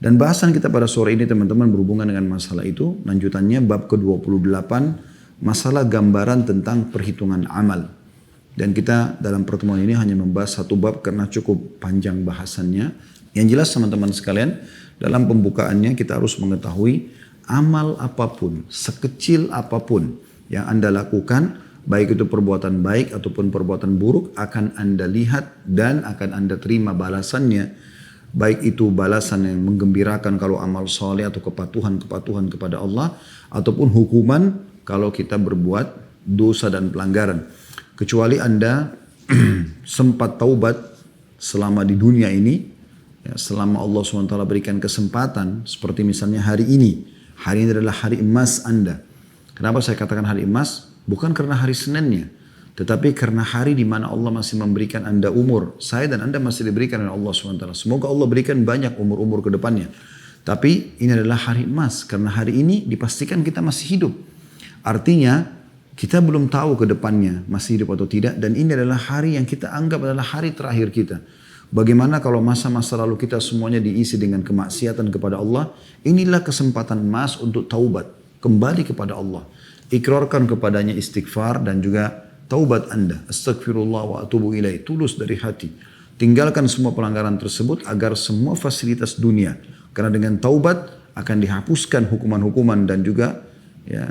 Dan bahasan kita pada sore ini teman-teman berhubungan dengan masalah itu. Lanjutannya bab ke-28, masalah gambaran tentang perhitungan amal. Dan kita dalam pertemuan ini hanya membahas satu bab karena cukup panjang bahasannya. Yang jelas teman-teman sekalian, dalam pembukaannya kita harus mengetahui amal apapun, sekecil apapun yang Anda lakukan, baik itu perbuatan baik ataupun perbuatan buruk, akan Anda lihat dan akan Anda terima balasannya. Baik itu balasan yang menggembirakan kalau amal soleh atau kepatuhan kepada Allah, ataupun hukuman kalau kita berbuat dosa dan pelanggaran. Kecuali Anda sempat taubat selama di dunia ini, ya, selama Allah SWT berikan kesempatan, seperti misalnya hari ini. Hari ini adalah hari emas Anda. Kenapa saya katakan hari emas? Bukan karena hari Seninnya, tetapi karena hari di mana Allah masih memberikan Anda umur. Saya dan Anda masih diberikan oleh Allah SWT. Semoga Allah berikan banyak umur-umur ke depannya. Tapi ini adalah hari emas, karena hari ini dipastikan kita masih hidup. Artinya kita belum tahu ke depannya masih hidup atau tidak, dan ini adalah hari yang kita anggap adalah hari terakhir kita. Bagaimana kalau masa-masa lalu kita semuanya diisi dengan kemaksiatan kepada Allah? Inilah kesempatan emas untuk taubat, kembali kepada Allah. Ikrarkan kepadanya istighfar dan juga taubat Anda. Astagfirullah wa atubu ilaih. Tulus dari hati. Tinggalkan semua pelanggaran tersebut agar semua fasilitas dunia. Karena dengan taubat akan dihapuskan hukuman-hukuman dan juga ya,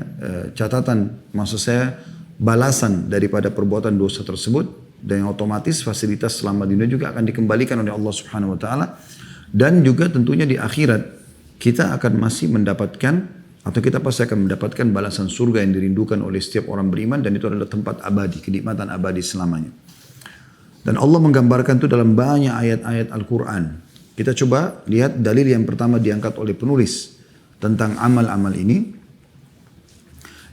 catatan, maksud saya balasan daripada perbuatan dosa tersebut. Dan yang otomatis fasilitas selama dunia juga akan dikembalikan oleh Allah Subhanahu Wa Taala. Dan juga tentunya di akhirat kita akan masih mendapatkan, atau kita pasti akan mendapatkan balasan surga yang dirindukan oleh setiap orang beriman, dan itu adalah tempat abadi, kenikmatan abadi selamanya. Dan Allah menggambarkan itu dalam banyak ayat-ayat Al-Quran. Kita coba lihat dalil yang pertama diangkat oleh penulis tentang amal-amal ini.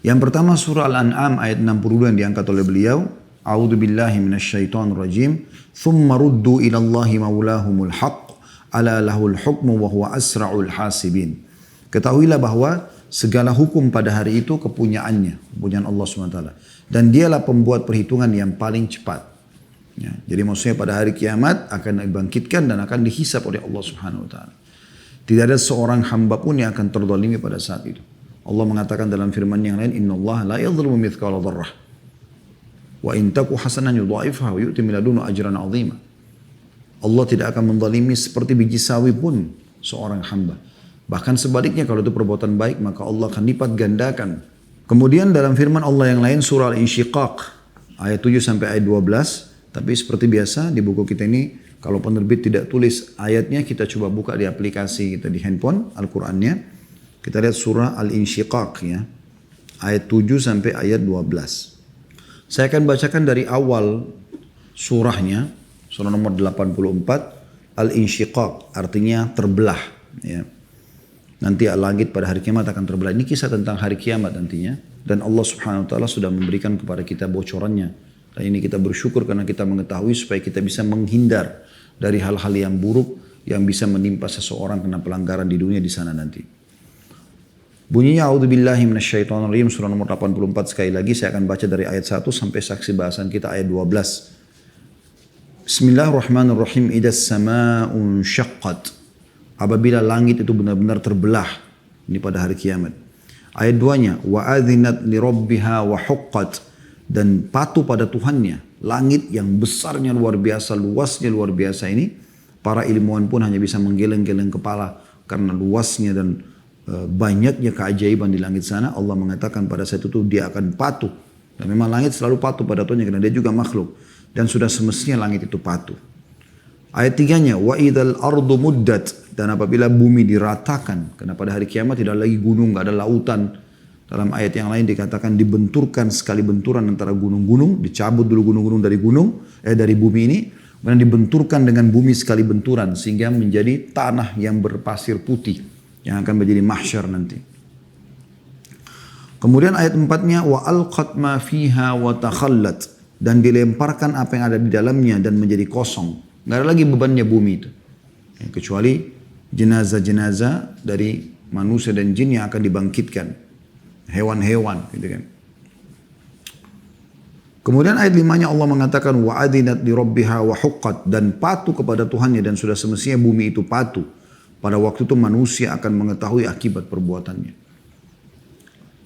Yang pertama surah Al-An'am ayat 62 yang diangkat oleh beliau. A'udzu billahi minasyaitonir rajim. Tsumma ruddu ila Allahi maulahumul haqq. Ala lahul hukmu wa huwa asra'ul hasibin. Ketahuilah bahwa segala hukum pada hari itu kepunyaannya, kepunyaan Allah SWT. Dan dialah pembuat perhitungan yang paling cepat. Ya, jadi maksudnya pada hari kiamat akan dibangkitkan dan akan dihisap oleh Allah SWT. Tidak ada seorang hamba pun yang akan terzalimi pada saat itu. Allah mengatakan dalam firman yang lain, Inna Allah la yadhlimu mithqala dzarrah. Wa in taku hasanan yudha'ifha wa yu'ti min ladunhu ajran 'azima. Allah tidak akan menzalimi seperti biji sawi pun seorang hamba. Bahkan sebaliknya kalau itu perbuatan baik maka Allah akan lipat gandakan. Kemudian dalam firman Allah yang lain surah Al-Insyiqaq ayat 7 sampai ayat 12. Tapi seperti biasa di buku kita ini kalau penerbit tidak tulis ayatnya, kita coba buka di aplikasi kita di handphone Al-Qur'annya. Kita lihat surah Al-Insyiqaq ya. Ayat 7 sampai ayat 12. Saya akan bacakan dari awal surahnya, surah nomor 84, Al-Insyiqaq artinya terbelah ya. Nanti langit pada hari kiamat akan terbelah. Ini kisah tentang hari kiamat nantinya. Dan Allah Subhanahu Wa Taala sudah memberikan kepada kita bocorannya. Dan ini kita bersyukur karena kita mengetahui supaya kita bisa menghindar dari hal-hal yang buruk yang bisa menimpa seseorang kena pelanggaran di dunia di sana nanti. Bunyinya A'udzubillahi minasyaitonirrajim surah nomor 84 sekali lagi. Saya akan baca dari ayat 1 sampai saksi bahasan kita ayat 12. Bismillahirrahmanirrahim. Idas sama'un syaqqat. Apabila langit itu benar-benar terbelah. Ini pada hari kiamat. Ayat 2-nya. Wa adzinat li rabbiha wa huqqat. Dan patuh pada Tuhannya. Langit yang besarnya luar biasa, luasnya luar biasa ini. Para ilmuwan pun hanya bisa menggeleng-geleng kepala. Karena luasnya dan banyaknya keajaiban di langit sana. Allah mengatakan pada saat itu dia akan patuh. Dan memang langit selalu patuh pada Tuhannya karena dia juga makhluk. Dan sudah semestinya langit itu patuh. Ayat 3-nya. Wa idzal ardu muddat. Dan apabila bumi diratakan, karena pada hari kiamat tidak lagi gunung, tidak ada lautan. Dalam ayat yang lain dikatakan dibenturkan sekali benturan antara gunung-gunung, dicabut dulu gunung-gunung dari dari bumi ini, kemudian dibenturkan dengan bumi sekali benturan sehingga menjadi tanah yang berpasir putih yang akan menjadi mahsyar nanti. Kemudian ayat 4-nya wa alqat ma fiha wa takhallat, dan dilemparkan apa yang ada di dalamnya dan menjadi kosong. Enggak ada lagi bebannya bumi itu. Kecuali jenazah-jenazah dari manusia dan jin yang akan dibangkitkan. Hewan-hewan gitu kan. Kemudian ayat 5-nya Allah mengatakan wa adzinat li rabbiha wa huqqat, dan patuh kepada Tuhannya dan sudah semestinya bumi itu patuh. Pada waktu itu manusia akan mengetahui akibat perbuatannya.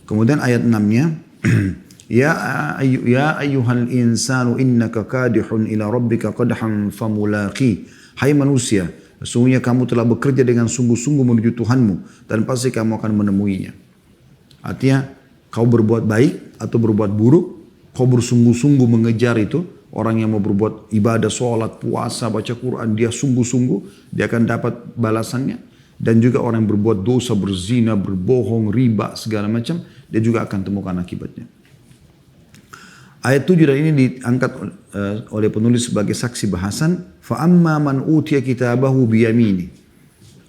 Kemudian ayat 6-nya, ya ayyuhal insanu innaka kadihun ila rabbika qadhan famulaqi. Hai manusia, sesungguhnya kamu telah bekerja dengan sungguh-sungguh menuju Tuhanmu dan pasti kamu akan menemuinya. Artinya, kau berbuat baik atau berbuat buruk, kau bersungguh-sungguh mengejar itu. Orang yang mau berbuat ibadah, sholat, puasa, baca Quran, dia sungguh-sungguh, dia akan dapat balasannya. Dan juga orang yang berbuat dosa, berzina, berbohong, riba, segala macam, dia juga akan temukan akibatnya. Ayat 7 dan ini diangkat oleh penulis sebagai saksi bahasan. فَأَمَّا مَنْ أُوتِيَ كِتَابَهُ بِيَمِينِهِ.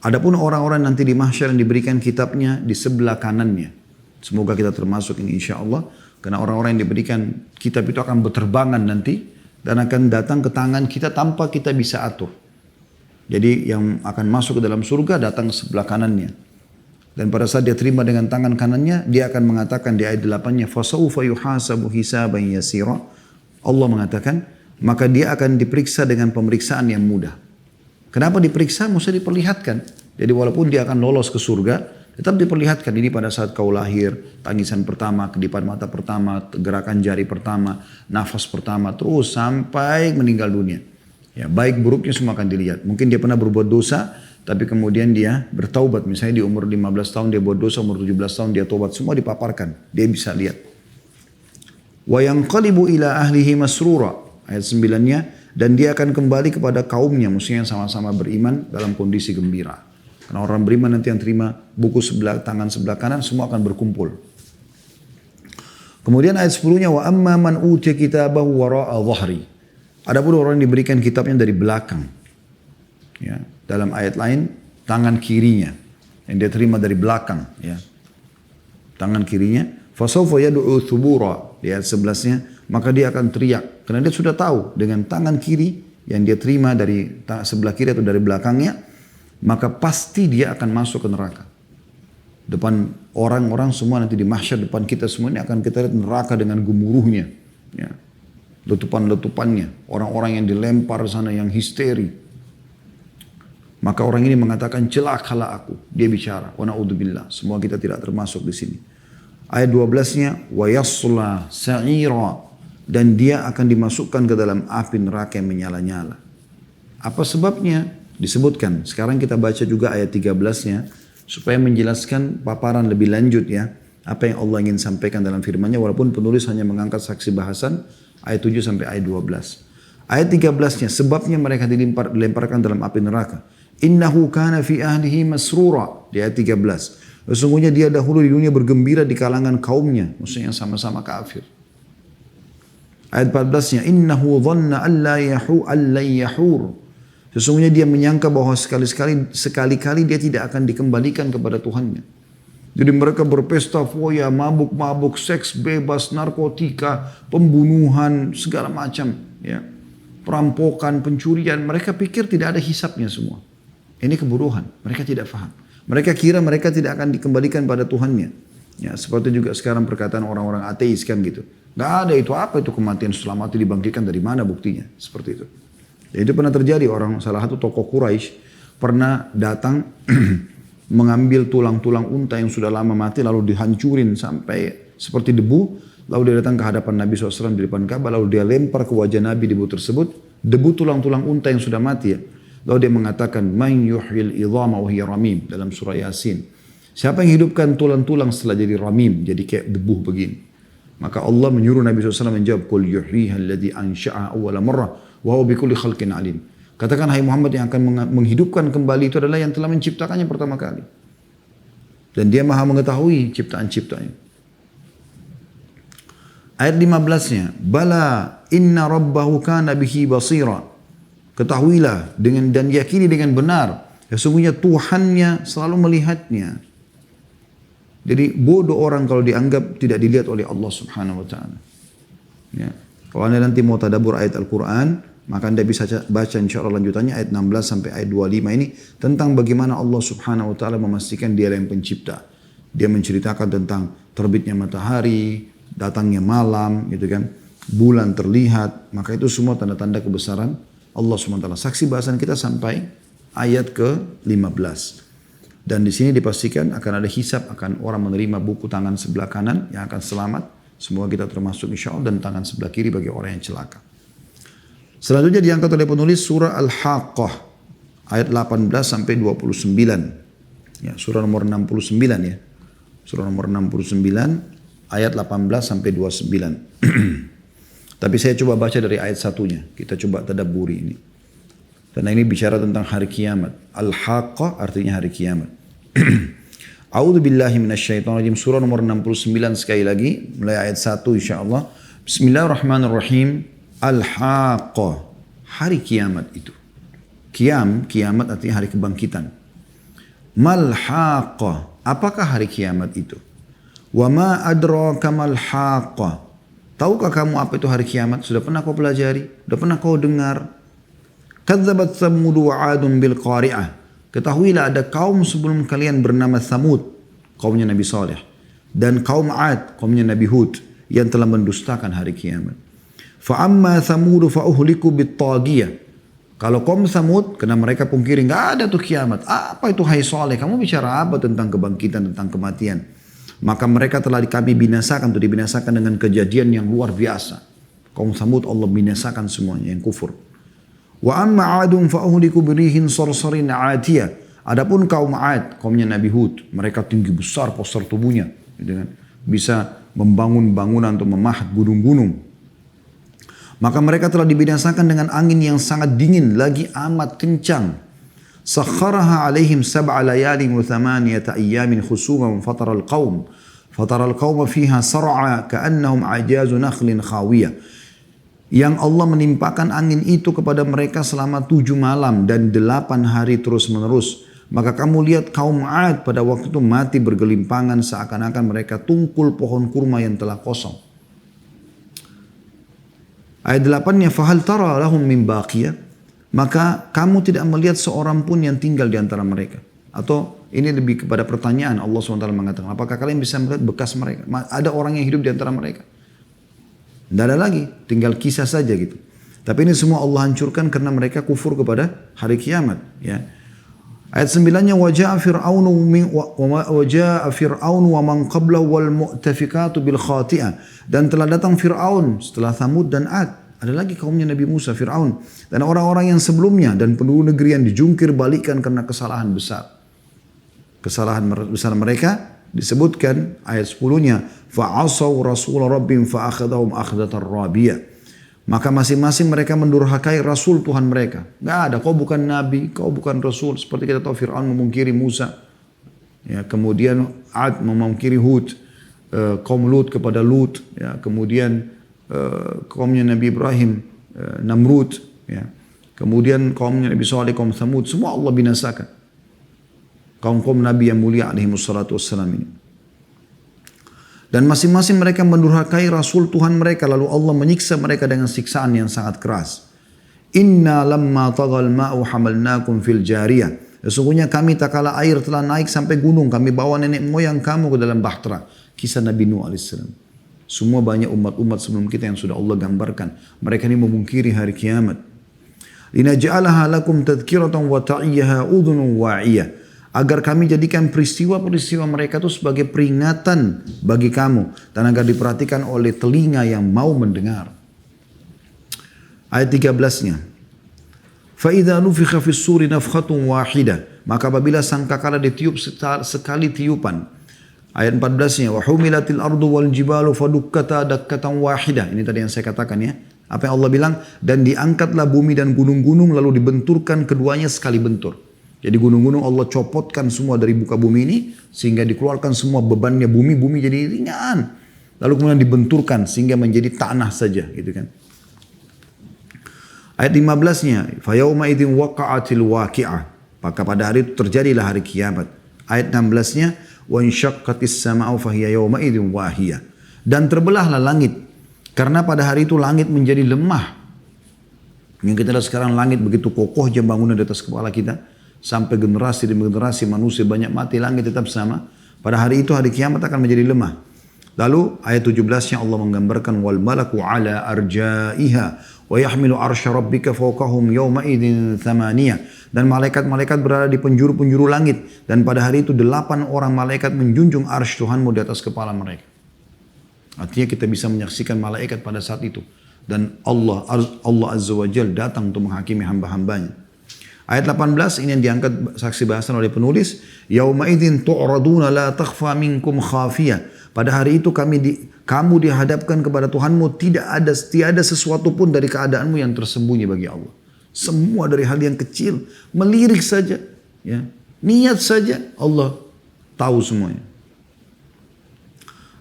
Adapun orang-orang nanti di mahsyar yang diberikan kitabnya di sebelah kanannya. Semoga kita termasuk ini insya Allah. Karena orang-orang yang diberikan kitab itu akan berterbangan nanti. Dan akan datang ke tangan kita tanpa kita bisa atur. Jadi yang akan masuk ke dalam surga datang ke sebelah kanannya. Dan pada saat dia terima dengan tangan kanannya, dia akan mengatakan di ayat 8-nya, فَسَوْفَ يُحَاسَبُ حِسَابًا يَسِيرًا. Allah mengatakan, maka dia akan diperiksa dengan pemeriksaan yang mudah. Kenapa diperiksa? Mesti diperlihatkan. Jadi walaupun dia akan lolos ke surga, tetap diperlihatkan ini pada saat kau lahir, tangisan pertama, kedipan mata pertama, gerakan jari pertama, nafas pertama, terus sampai meninggal dunia. Ya, baik buruknya semua akan dilihat. Mungkin dia pernah berbuat dosa, tapi kemudian dia bertaubat. Misalnya di umur 15 tahun dia buat dosa, umur 17 tahun dia taubat. Semua dipaparkan. Dia bisa lihat. وَيَنْقَلِبُ إِلَىٰ أَهْلِهِ مَسْرُورًا. Ayat 9-nya. Dan dia akan kembali kepada kaumnya. Maksudnya yang sama-sama beriman dalam kondisi gembira. Karena orang beriman nanti yang terima buku sebelah tangan sebelah kanan, semua akan berkumpul. Kemudian ayat 10-nya. وَأَمَّا مَنْ أُوتِيَ كِتَابَهُ وَرَاءَ ظَهْرِهِ. Adapun orang yang diberikan kitabnya dari belakang. Ya, dalam ayat lain, tangan kirinya. Yang dia terima dari belakang. Ya. Tangan kirinya. فَسَوْفَ يَدُعُوا ثُبُورًا. Di ayat 11-nya. Maka dia akan teriak. Karena dia sudah tahu dengan tangan kiri yang dia terima dari sebelah kiri atau dari belakangnya. Maka pasti dia akan masuk ke neraka. Depan orang-orang semua nanti di mahsyar depan kita semua ini akan kita lihat neraka dengan gemuruhnya. Ya. Letupan-letupannya. Orang-orang yang dilempar sana yang histeri. Maka orang ini mengatakan celakalah aku. Dia bicara. Wa na'udzubillah. Semua kita tidak termasuk di sini. Ayat 12-nya. Wa yasla sa'ira. Dan dia akan dimasukkan ke dalam api neraka yang menyala-nyala. Apa sebabnya? Disebutkan. Sekarang kita baca juga ayat 13-nya. Supaya menjelaskan paparan lebih lanjut ya. Apa yang Allah ingin sampaikan dalam firman-Nya. Walaupun penulis hanya mengangkat saksi bahasan. Ayat 7 sampai ayat 12. Ayat 13-nya. Sebabnya mereka dilemparkan dalam api neraka. Innahu kana fi ahlihi masrura. Di ayat 13. Sesungguhnya dia dahulu di dunia bergembira di kalangan kaumnya. Maksudnya sama-sama kafir. Ayat 14-nya. Innahu dhanna alla yahur. Sesungguhnya dia menyangka bahwa sekali-kali dia tidak akan dikembalikan kepada Tuhannya. Jadi mereka berpesta foya, mabuk-mabuk, seks bebas, narkotika, pembunuhan, segala macam. Ya. Perampokan, pencurian. Mereka pikir tidak ada hisapnya semua. Ini kebodohan. Mereka tidak faham. Mereka kira mereka tidak akan dikembalikan pada Tuhannya. Ya, seperti juga sekarang perkataan orang-orang ateis kan gitu. Gak ada itu, apa itu kematian setelah mati dibangkitkan, dari mana buktinya? Seperti itu. Dan itu pernah terjadi, salah satu tokoh Quraisy pernah datang mengambil tulang-tulang unta yang sudah lama mati lalu dihancurin sampai seperti debu. Lalu dia datang ke hadapan Nabi SAW di depan Ka'bah, lalu dia lempar ke wajah Nabi debu tersebut. Debu tulang-tulang unta yang sudah mati ya. Lalu dia mengatakan, "Man yuhyil idhama wa hiya ramim," dalam surah Yasin. Siapa yang hidupkan tulang-tulang setelah jadi ramim, jadi kayak debu begini. Maka Allah menyuruh Nabi SAW menjawab, "Qul yuhyiha alladhi ansha'aha awwala marrah wa huwa bikulli khalqin alim." Katakan, hai Muhammad, yang akan menghidupkan kembali itu adalah yang telah menciptakannya pertama kali. Dan dia maha mengetahui ciptaan-ciptaannya. Ayat 15-nya. Bala inna rabbahu kana bihi basira. Ketahuilah dan yakini dengan benar. Sesungguhnya Tuhannya selalu melihatnya. Jadi bodoh orang kalau dianggap tidak dilihat oleh Allah Subhanahu wa taala. Ya. Kalau Anda nanti mau tadabbur ayat Al-Qur'an, maka Anda bisa baca insyaAllah lanjutannya ayat 16 sampai ayat 25 ini tentang bagaimana Allah Subhanahu wa taala memastikan Dia yang pencipta. Dia menceritakan tentang terbitnya matahari, datangnya malam, gitu kan. Bulan terlihat, maka itu semua tanda-tanda kebesaran Allah Subhanahu wa taala. Saksi bahasan kita sampai ayat ke-15. Dan di sini dipastikan akan ada hisab, akan orang menerima buku tangan sebelah kanan yang akan selamat. Semoga kita termasuk insya Allah, dan tangan sebelah kiri bagi orang yang celaka. Selanjutnya diangkat oleh penulis surah Al-Haqqah ayat 18 sampai 29. Ya, surah nomor 69 ya. Surah nomor 69 ayat 18 sampai 29. Tapi saya coba baca dari ayat satunya. Kita coba tadabburi ini. Karena ini bicara tentang hari kiamat. Al-Haqqah artinya hari kiamat. A'udzu billahi minasyaitonir rajim. Surah nomor 69 sekali lagi, mulai ayat 1 insyaallah. Bismillahirrahmanirrahim. Al-Haqqah. Hari kiamat itu. Kiamat artinya hari kebangkitan. Mal Haqqah. Apakah hari kiamat itu? Wa ma adraka mal Haqqah. Tahukah kamu apa itu hari kiamat? Sudah pernah kau pelajari? Sudah pernah kau dengar? Kadzabat Tsamud wa 'Adun bil Qari'ah. Ketahuilah ada kaum sebelum kalian bernama Tsamud, kaumnya Nabi Saleh, dan kaum 'Ad, kaumnya Nabi Hud, yang telah mendustakan hari kiamat. Fa amma Tsamud fa uhliku bit taghiyah. Kalau kaum Tsamud, karena mereka pungkiri enggak ada tuh kiamat. Apa itu hai Saleh? Kamu bicara apa tentang kebangkitan, tentang kematian? Maka mereka telah kami binasakan, atau dibinasakan dengan kejadian yang luar biasa. Kaum Tsamud Allah binasakan semuanya yang kufur. Wa amma 'Adun fa uhliku birihin sarsarin 'atiyah. Adapun kaum 'Ad, kaumnya Nabi Hud, mereka tinggi besar postur tubuhnya, gitu kan? Bisa membangun bangunan atau memahat gunung-gunung. Maka mereka telah dibinasakan dengan angin yang sangat dingin lagi amat kencang. Sakharaha 'alaihim sab'a layalin wa thamaniyata ayyamin khusuman fatara al-qaum fiha sar'a ka'annahum a'jazu nakhlin khawiyah. Yang Allah menimpakan angin itu kepada mereka selama 7 malam dan 8 hari terus menerus. Maka kamu lihat kaum 'Ad pada waktu itu mati bergelimpangan seakan-akan mereka tungkul pohon kurma yang telah kosong. Ayat 8-nya, fahal tara lahum min baqiyah. Maka kamu tidak melihat seorang pun yang tinggal di antara mereka. Atau ini lebih kepada pertanyaan, Allah SWT mengatakan, apakah kalian bisa melihat bekas mereka? Ada orang yang hidup di antara mereka? Tidak ada lagi, tinggal kisah saja gitu. Tapi ini semua Allah hancurkan karena mereka kufur kepada hari kiamat. Ya. Ayat 9-nya, waja'a Fir'aun wa man qablahu wal mu'tafikatu bil khati'ah. Dan telah datang Fir'aun setelah Tsamud dan 'Ad. Ada lagi kaumnya Nabi Musa, Fir'aun. Dan orang-orang yang sebelumnya dan penduduk negeri yang dijungkir balikan karena kesalahan besar. Kesalahan besar mereka disebutkan ayat 10-nya, fa'asaw rasul rabbim fa'akhadahum akhdatan rabiyah. Maka masing-masing mereka mendurhakai rasul Tuhan mereka. Enggak ada, kau bukan nabi, kau bukan rasul. Seperti kita tahu Fir'aun memungkiri Musa. Ya, kemudian 'Ad memungkiri Hud, kaum Lut kepada Lut, ya, kemudian kaumnya Nabi Ibrahim, Namrud, ya. Kemudian kaumnya Nabi Saleh, kaum Tsamud, semua Allah binasakan. Kaum-kaum Nabi yang mulia alaihi wassalatu wassalam ini. Dan masing-masing mereka mendurhakai Rasul Tuhan mereka. Lalu Allah menyiksa mereka dengan siksaan yang sangat keras. Inna lamma tagal ma'u hamalnakum fil jariyah. Sesungguhnya kami tak kala air telah naik sampai gunung. Kami bawa nenek moyang kamu ke dalam bahtera. Kisah Nabi Nuh alaihissalam. Semua banyak umat-umat sebelum kita yang sudah Allah gambarkan. Mereka ini memungkiri hari kiamat. Linaj'alaha lakum tadhkiratan wa ta'iyaha udhunun wa'iyah. Agar kami jadikan peristiwa-peristiwa mereka itu sebagai peringatan bagi kamu. Dan agar diperhatikan oleh telinga yang mau mendengar. Ayat 13-nya. فَإِذَا نُفِخَ فِي السُّورِ نَفْخَةٌ وَاحِدَةٌ. Maka apabila sangkakala ditiup sekali tiupan. Ayat 14-nya. وَحُمِلَتِ الْأَرْضُ وَالْجِبَالُ فَدُكَّتَا دَكَّةً وَاحِدَةً. Ini tadi yang saya katakan ya. Apa yang Allah bilang? Dan diangkatlah bumi dan gunung-gunung lalu dibenturkan keduanya sekali bentur. Jadi gunung-gunung Allah copotkan semua dari muka bumi ini. Sehingga dikeluarkan semua bebannya bumi. Bumi jadi ringan. Lalu kemudian dibenturkan sehingga menjadi tanah saja. Gitu kan. Ayat 15-nya. فَيَوْمَ إِذٍ وَقَعَتِ الْوَاقِعَةِ. Maka pada hari itu terjadilah hari kiamat. Ayat 16-nya. وَانْشَقَّتِ السَّمَاءُ فَهِيَ يَوْمَ إِذٍ وَاهِيَةٌ. Dan terbelahlah langit. Karena pada hari itu langit menjadi lemah. Yang kita lihat sekarang langit begitu kokoh jam bangunan di atas kepala kita. Sampai generasi demi generasi manusia banyak mati, langit tetap sama. Pada hari itu hari kiamat akan menjadi lemah. Lalu ayat 17-nya Allah menggambarkan wal malaku ala arjaiha Wa yahmilu arsya rabbika fawqahum yawma idzin thamaniyah. Dan malaikat-malaikat berada di penjuru-penjuru langit. Dan pada hari itu 8 orang malaikat menjunjung arsy Tuhanmu di atas kepala mereka. Artinya kita bisa menyaksikan malaikat pada saat itu. Dan Allah Azza wa Jal datang untuk menghakimi hamba-hambanya. Ayat 18 ini yang diangkat saksi bahasan oleh penulis. Yauma idzin tu'raduna la takhfa minkum khafiyah. Pada hari itu kamu dihadapkan kepada Tuhanmu, tiada sesuatu pun dari keadaanmu yang tersembunyi bagi Allah. Semua dari hal yang kecil, melirik saja, ya, niat saja, Allah tahu semuanya.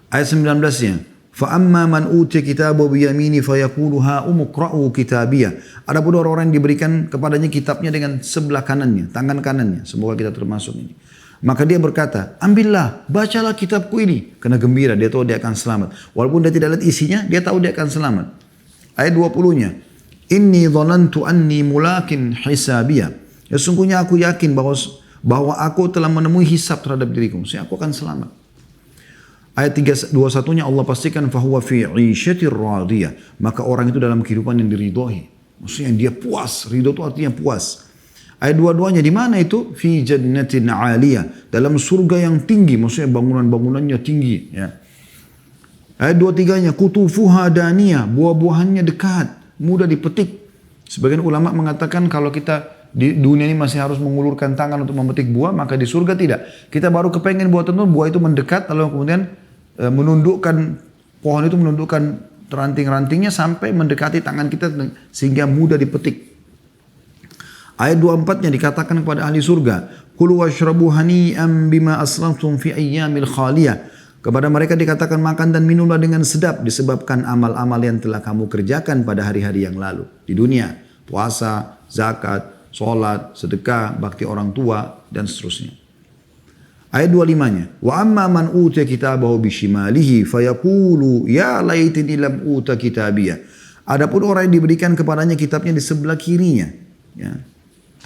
Ayat 19-nya. فَأَمَّا مَنْ أُوتِيَ كِتَابَهُ بِيَمِينِهِ فَيَقُولُ هَاؤُمُ اقْرَءُوا كِتَابِيَهْ. Adapun orang yang diberikan kepadanya kitabnya dengan sebelah kanannya, tangan kanannya. Semoga kita termasuk ini. Maka dia berkata, ambillah, bacalah kitabku ini. Karena gembira, dia tahu dia akan selamat. Walaupun dia tidak lihat isinya, dia tahu dia akan selamat. Ayat 20-nya. Inni dhanantu anni mulakin hisabiyah. Ya sungguhnya aku yakin bahwa aku telah menemui hisab terhadap diriku. Maksudnya aku akan selamat. Ayat 21-nya Allah pastikan fahuwa fi 'isyatir radiyah. Maka orang itu dalam kehidupan yang diridhoi. Maksudnya dia puas. Ridho itu artinya puas. Ayat 22-nya di mana itu? Fi jannatin 'aliyah. Dalam surga yang tinggi. Maksudnya bangunan-bangunannya tinggi. Ya. Ayat 23-nya kutufuha daniyah. Buah-buahannya dekat. Mudah dipetik. Sebagian ulama mengatakan kalau kita di dunia ini masih harus mengulurkan tangan untuk memetik buah, maka di surga tidak. Kita baru kepengen buah tertentu, buah itu mendekat, lalu kemudian menundukkan, pohon itu menundukkan ranting-rantingnya sampai mendekati tangan kita sehingga mudah dipetik. Ayat 24-nya dikatakan kepada ahli surga, Kulu washrabu hani'an bima aslamtum fi ayyamil khaliyah. Kepada mereka dikatakan makan dan minumlah dengan sedap disebabkan amal-amal yang telah kamu kerjakan pada hari-hari yang lalu. Di dunia, puasa, zakat, sholat, sedekah, bakti orang tua, dan seterusnya. Ayat 25-nya. Wa amma man utiya kitabahu bishimalihi fayaqulu ya laitani lam uta kitabiyah. Adapun orang yang diberikan kepadanya kitabnya di sebelah kirinya. Ya.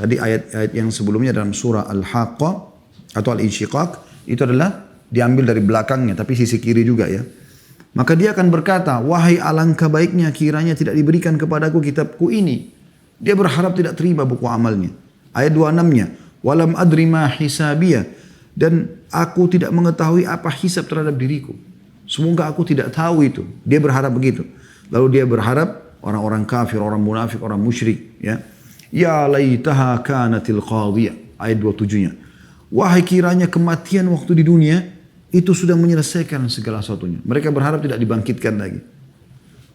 Tadi ayat-ayat yang sebelumnya dalam surah Al-Haqqah atau Al-Insyiqaq itu adalah diambil dari belakangnya, tapi sisi kiri juga ya. Maka dia akan berkata, wahai alangkah baiknya kiranya tidak diberikan kepadaku kitabku ini. Dia berharap tidak terima buku amalnya. Ayat 26-nya. Walam adri ma hisabiyah. Dan aku tidak mengetahui apa hisab terhadap diriku. Semoga aku tidak tahu itu. Dia berharap begitu. Lalu dia berharap orang-orang kafir, orang munafik, orang musyrik. Ya laitaha kanatil qadiyah. Ayat 27-nya. Wahai kiranya kematian waktu di dunia itu sudah menyelesaikan segala sesuatunya. Mereka berharap tidak dibangkitkan lagi.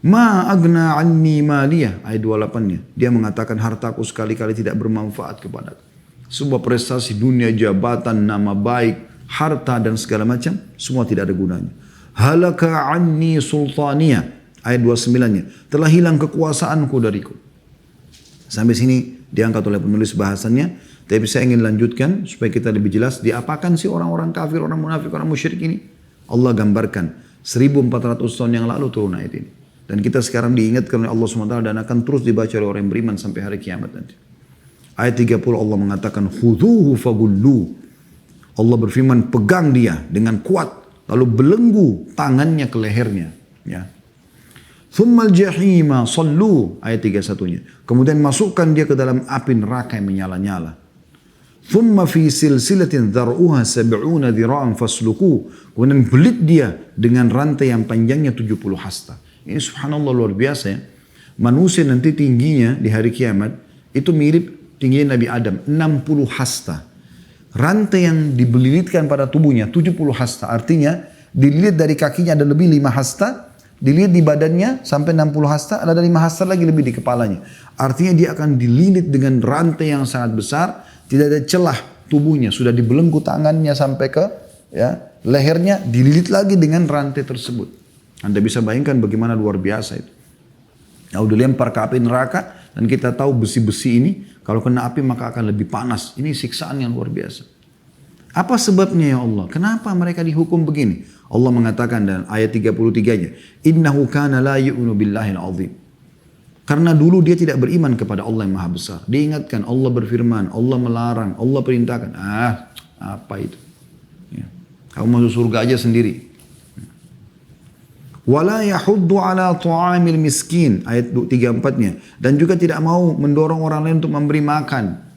Ma agna anni maliyah. Ayat 28-nya. Dia mengatakan hartaku sekali-kali tidak bermanfaat kepadaku. Sebuah prestasi dunia, jabatan, nama baik, harta dan segala macam, semua tidak ada gunanya. Halaka anni sultaniyah. Ayat 29-nya. Telah hilang kekuasaanku dariku. Sampai sini diangkat oleh penulis bahasannya. Tapi saya ingin lanjutkan supaya kita lebih jelas. Diapakan sih orang-orang kafir, orang munafik, orang musyrik ini? Allah gambarkan. 1400 tahun yang lalu turun ayat ini. Dan kita sekarang diingatkan oleh Allah SWT dan akan terus dibaca oleh orang yang beriman sampai hari kiamat nanti. Ayat 30 Allah mengatakan khudhuhu fagullu. Allah berfirman pegang dia dengan kuat lalu belenggu tangannya ke lehernya, ya. Tsummal jahima sallu. Ayat 31-nya. Kemudian masukkan dia ke dalam api neraka yang menyala-nyala. Thumma fi silsilatin dhar'uha 70 dhira'an fasluku. Kemudian belit dia dengan rantai yang panjangnya 70 hasta. Ini subhanallah luar biasa ya. Manusia nanti tingginya di hari kiamat itu mirip tingginya Nabi Adam, 60 hasta. Rantai yang dibelilitkan pada tubuhnya 70 hasta. Artinya dililit dari kakinya ada lebih 5 hasta, dililit di badannya sampai 60 hasta, ada 5 hasta lagi lebih di kepalanya. Artinya dia akan dililit dengan rantai yang sangat besar, tidak ada celah tubuhnya, sudah dibelenggu tangannya sampai ke lehernya, dililit lagi dengan rantai tersebut. Anda bisa bayangkan bagaimana luar biasa itu. Lalu dilempar ke api neraka dan kita tahu besi-besi ini kalau kena api maka akan lebih panas. Ini siksaan yang luar biasa. Apa sebabnya ya Allah? Kenapa mereka dihukum begini? Allah mengatakan dalam ayat 33-nya, Innahu kana la yu'minu billahil azim. Karena dulu dia tidak beriman kepada Allah yang maha besar. Dia ingatkan Allah berfirman, Allah melarang, Allah perintahkan. Apa itu? Ya. Kamu masuk surga aja sendiri. Wala yahuddu ala ta'amil miskin. Ayat 3-4-nya. Dan juga tidak mau mendorong orang lain untuk memberi makan.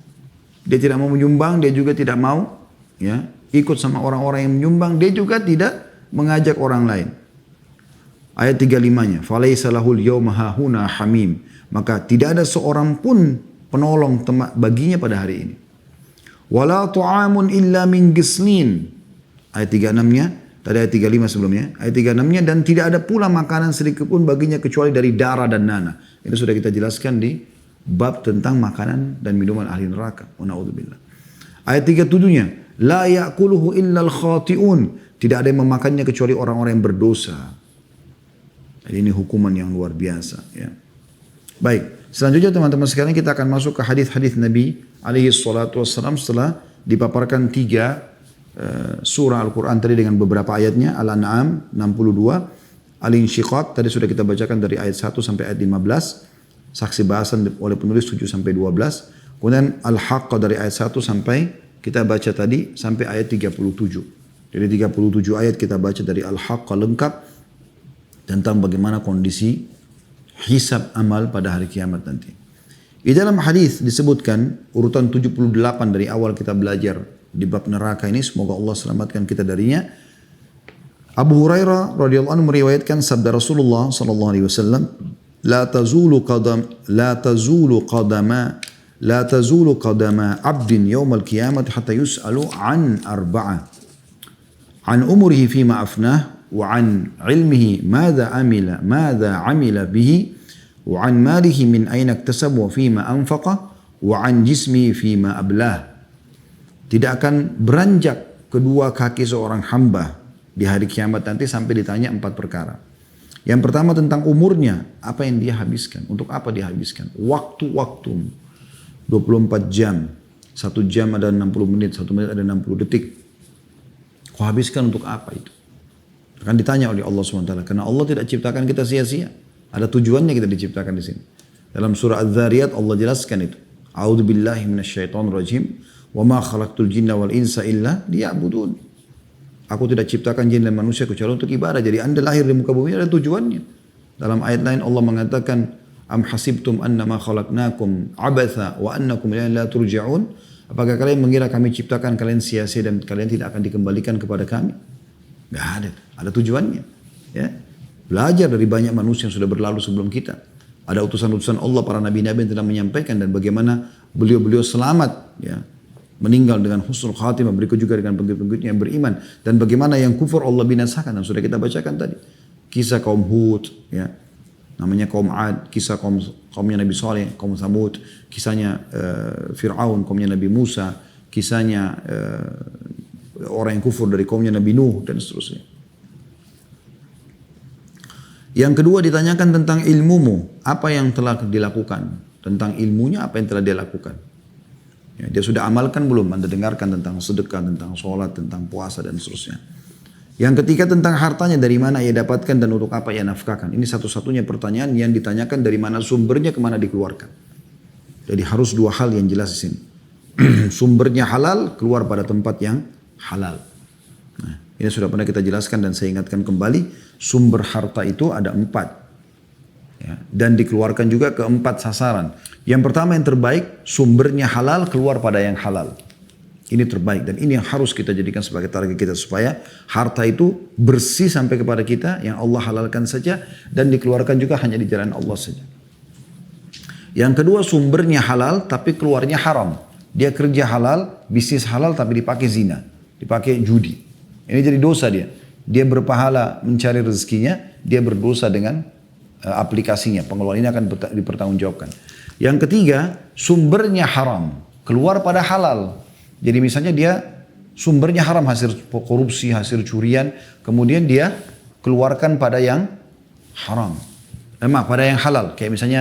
Dia tidak mau menyumbang, dia juga tidak mau ya ikut sama orang-orang yang menyumbang, dia juga tidak mengajak orang lain. Ayat 35-nya, falaisa lahul yawma hahuna hamim. Maka tidak ada seorang pun penolong baginya pada hari ini. Wala ta'amun illa min gislin. Ayat 36-nya, tadi ayat 35 sebelumnya. Ayat 36-nya, dan tidak ada pula makanan sedikit pun baginya kecuali dari darah dan nanah. Ini sudah kita jelaskan di bab tentang makanan dan minuman ahli neraka. Na'udzubillah. Ayat 37-nya, la ya'kuluhu illal khati'un. Tidak ada yang memakannya kecuali orang-orang yang berdosa. Jadi ini hukuman yang luar biasa. Ya. Baik, selanjutnya teman-teman sekalian kita akan masuk ke hadis-hadis Nabi alaihi salatu wassalam setelah dipaparkan 3 surah Al-Quran tadi dengan beberapa ayatnya. Al-An'am 62, Al-Insyiqaq tadi sudah kita bacakan dari ayat 1 sampai ayat 15. Saksi bahasan oleh penulis 7 sampai 12. Kemudian Al-Haqqah dari ayat 1 sampai kita baca tadi sampai ayat 37. Jadi 37 ayat kita baca dari Al-Haqqah lengkap tentang bagaimana kondisi hisab amal pada hari kiamat nanti. Di dalam hadis disebutkan urutan 78 dari awal kita belajar di bab neraka ini, semoga Allah selamatkan kita darinya. Abu Hurairah radhiyallahu anhu meriwayatkan sabda Rasulullah sallallahu alaihi wasallam, لا تزول قدم عبد يوم القيامة حتى يسأل عن 4 عن أمره فيما أفناه وعن علمه ماذا عمل به وعن ماله من أين اكتسب وفيما أنفقه وعن جسمه فيما أبلاه. Tidak akan beranjak kedua kaki seorang hamba di hari kiamat nanti sampai ditanya 4 perkara. Yang pertama tentang umurnya, apa yang dia habiskan, untuk apa dia habiskan. Waktu-waktu, 24 jam, 1 jam ada 60 menit, 1 menit ada 60 detik. Kau habiskan untuk apa itu? Akan ditanya oleh Allah SWT, karena Allah tidak ciptakan kita sia-sia. Ada tujuannya kita diciptakan di sini. Dalam surah Az-Zariyat Allah jelaskan itu. A'udzubillahi minasyaitonirrajim, wa ma khalaqtul jinna wal insa illa liya'budun. Aku tidak ciptakan jin dan manusia kecuali untuk ibadah. Jadi anda lahir di muka bumi ada tujuannya. Dalam ayat lain Allah mengatakan, Am hasibtum annama khalaqnakum abatha wa annakum la turja'un. Apakah kalian mengira kami ciptakan kalian sia-sia dan kalian tidak akan dikembalikan kepada kami? Tidak ada. Ada tujuannya. Ya. Belajar dari banyak manusia yang sudah berlalu sebelum kita. Ada utusan-utusan Allah, para nabi-nabi yang telah menyampaikan dan bagaimana beliau-beliau selamat. Ya. Meninggal dengan husnul khatimah, berikut juga dengan pengikut-pengikutnya yang beriman, dan bagaimana yang kufur Allah binasakan, dan sudah kita bacakan tadi kisah kaum Hud, ya namanya kaum Ad, kisah kaumnya Nabi Saleh, kaum Thamud, kisahnya Fir'aun, kaumnya Nabi Musa, kisahnya orang yang kufur dari kaumnya Nabi Nuh dan seterusnya. Yang kedua ditanyakan tentang ilmumu, apa yang telah dilakukan, tentang ilmunya apa yang telah dia lakukan. Ya, dia sudah amalkan belum? Anda dengarkan tentang sedekah, tentang sholat, tentang puasa dan seterusnya. Yang ketiga tentang hartanya, dari mana ia dapatkan dan untuk apa ia nafkahkan. Ini satu-satunya pertanyaan yang ditanyakan, dari mana sumbernya, kemana dikeluarkan. Jadi harus 2 hal yang jelas di sini. Sumbernya halal, keluar pada tempat yang halal. Nah, ini sudah pernah kita jelaskan dan saya ingatkan kembali. Sumber harta itu ada 4. Ya, dan dikeluarkan juga ke 4 sasaran. Yang pertama yang terbaik, sumbernya halal, keluar pada yang halal. Ini terbaik dan ini yang harus kita jadikan sebagai target kita supaya harta itu bersih sampai kepada kita, yang Allah halalkan saja dan dikeluarkan juga hanya di jalan Allah saja. Yang kedua, sumbernya halal tapi keluarnya haram. Dia kerja halal, bisnis halal tapi dipakai zina, dipakai judi. Ini jadi dosa dia. Dia berpahala mencari rezekinya, dia berdosa dengan aplikasinya. Pengeluaran ini akan dipertanggungjawabkan. Yang ketiga, sumbernya haram, keluar pada halal. Jadi misalnya dia sumbernya haram, hasil korupsi, hasil curian, kemudian dia keluarkan pada yang haram. Pada yang halal. Kayak misalnya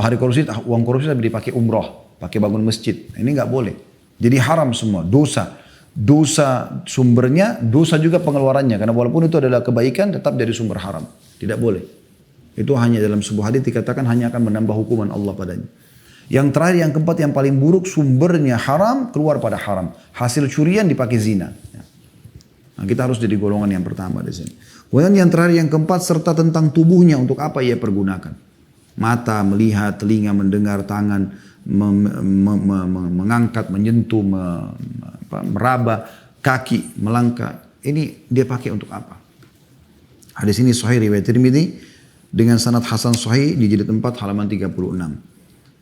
hari korupsi, uang korupsi tapi dipakai umroh, pakai bangun masjid. Ini nggak boleh. Jadi haram semua, dosa. Dosa sumbernya, dosa juga pengeluarannya. Karena walaupun itu adalah kebaikan, tetap dari sumber haram. Tidak boleh. Itu hanya dalam sebuah hadis dikatakan hanya akan menambah hukuman Allah padanya. Yang terakhir, yang keempat, yang paling buruk, sumbernya haram, keluar pada haram. Hasil curian dipakai zina. Nah, kita harus jadi golongan yang pertama di sini. Kemudian yang terakhir, yang keempat, serta tentang tubuhnya untuk apa ia pergunakan. Mata melihat, telinga mendengar, tangan mengangkat, menyentuh, meraba, kaki melangkah. Ini dia pakai untuk apa? Hadis ini sahih riwayat Tirmidzi dengan sanad hasan sahih di jilid 4 halaman 36.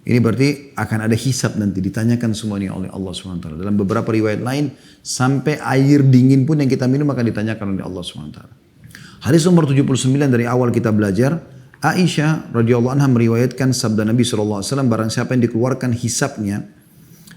Ini berarti akan ada hisab nanti, ditanyakan semuanya oleh Allah SWT. Dalam beberapa riwayat lain, sampai air dingin pun yang kita minum akan ditanyakan oleh Allah SWT. Hadis nomor 79 dari awal kita belajar, Aisyah radhiyallahu anha meriwayatkan sabda Nabi SAW, barang siapa yang dikeluarkan hisabnya,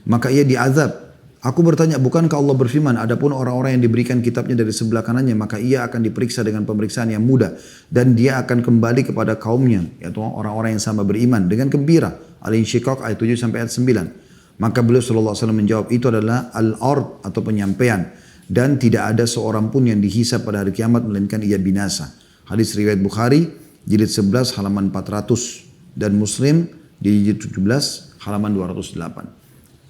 maka ia diazab. Aku bertanya, bukankah Allah berfirman, adapun orang-orang yang diberikan kitabnya dari sebelah kanannya, maka ia akan diperiksa dengan pemeriksaan yang mudah. Dan dia akan kembali kepada kaumnya, yaitu orang-orang yang sama beriman, dengan gembira. Al-Insyiqaq ayat 7 sampai ayat 9. Maka beliau SAW menjawab, itu adalah al-ard atau penyampaian. Dan tidak ada seorang pun yang dihisab pada hari kiamat, melainkan ia binasa. Hadis riwayat Bukhari, jilid 11 halaman 400. Dan Muslim di jilid 17 halaman 208.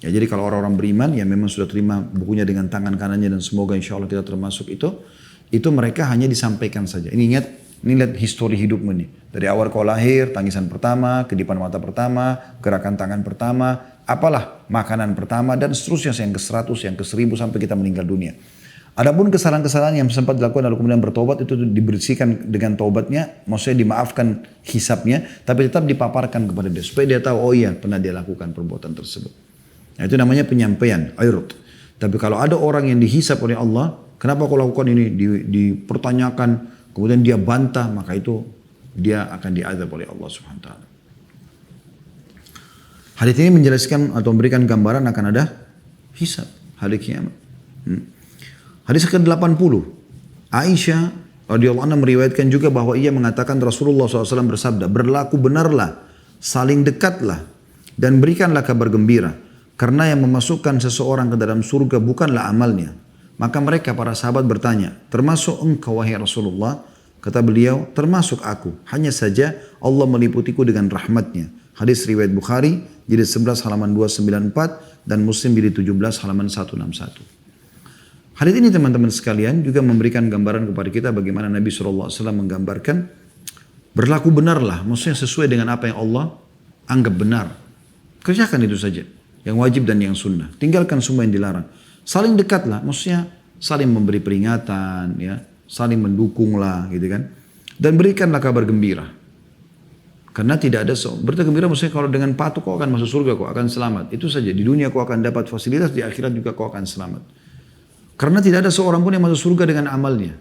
Ya, jadi kalau orang-orang beriman yang memang sudah terima bukunya dengan tangan kanannya dan semoga insya Allah kita termasuk itu mereka hanya disampaikan saja. Ini ingat, ini lihat histori hidupmu nih. Dari awal kau lahir, tangisan pertama, kedipan mata pertama, gerakan tangan pertama, apalah makanan pertama dan seterusnya yang ke-100, yang ke-1000 sampai kita meninggal dunia. Adapun kesalahan-kesalahan yang sempat dilakukan lalu kemudian bertobat itu dibersihkan dengan taubatnya, maksudnya dimaafkan hisabnya, tapi tetap dipaparkan kepada dia supaya dia tahu oh iya pernah dia lakukan perbuatan tersebut. Nah, itu namanya penyampaian, ayrut. Tapi kalau ada orang yang dihisab oleh Allah, kenapa kau lakukan ini, dipertanyakan, kemudian dia bantah, maka itu dia akan diazab oleh Allah Subhanahu wa taala. Hadis ini menjelaskan atau memberikan gambaran akan ada hisab hari kiamat. Hadis ke-80. Aisyah radhiyallahu anha meriwayatkan juga bahwa ia mengatakan Rasulullah SAW bersabda, berlaku benarlah, saling dekatlah, dan berikanlah kabar gembira. Karena yang memasukkan seseorang ke dalam surga bukanlah amalnya. Maka mereka para sahabat bertanya, termasuk engkau wahai Rasulullah? Kata beliau, termasuk aku. Hanya saja Allah meliputiku dengan rahmatnya. Hadis riwayat Bukhari, jilid 11 halaman 294 dan Muslim jilid 17 halaman 161. Hadis ini teman-teman sekalian juga memberikan gambaran kepada kita bagaimana Nabi SAW menggambarkan berlaku benarlah, maksudnya sesuai dengan apa yang Allah anggap benar. Kerjakan itu saja. Yang wajib dan yang sunnah. Tinggalkan semua yang dilarang. Saling dekatlah, maksudnya saling memberi peringatan, ya, saling mendukunglah, gitu kan. Dan berikanlah kabar gembira. Karena tidak ada berita gembira maksudnya kalau dengan patuh kau akan masuk surga, kau akan selamat. Itu saja. Di dunia kau akan dapat fasilitas, di akhirat juga kau akan selamat. Karena tidak ada seorang pun yang masuk surga dengan amalnya.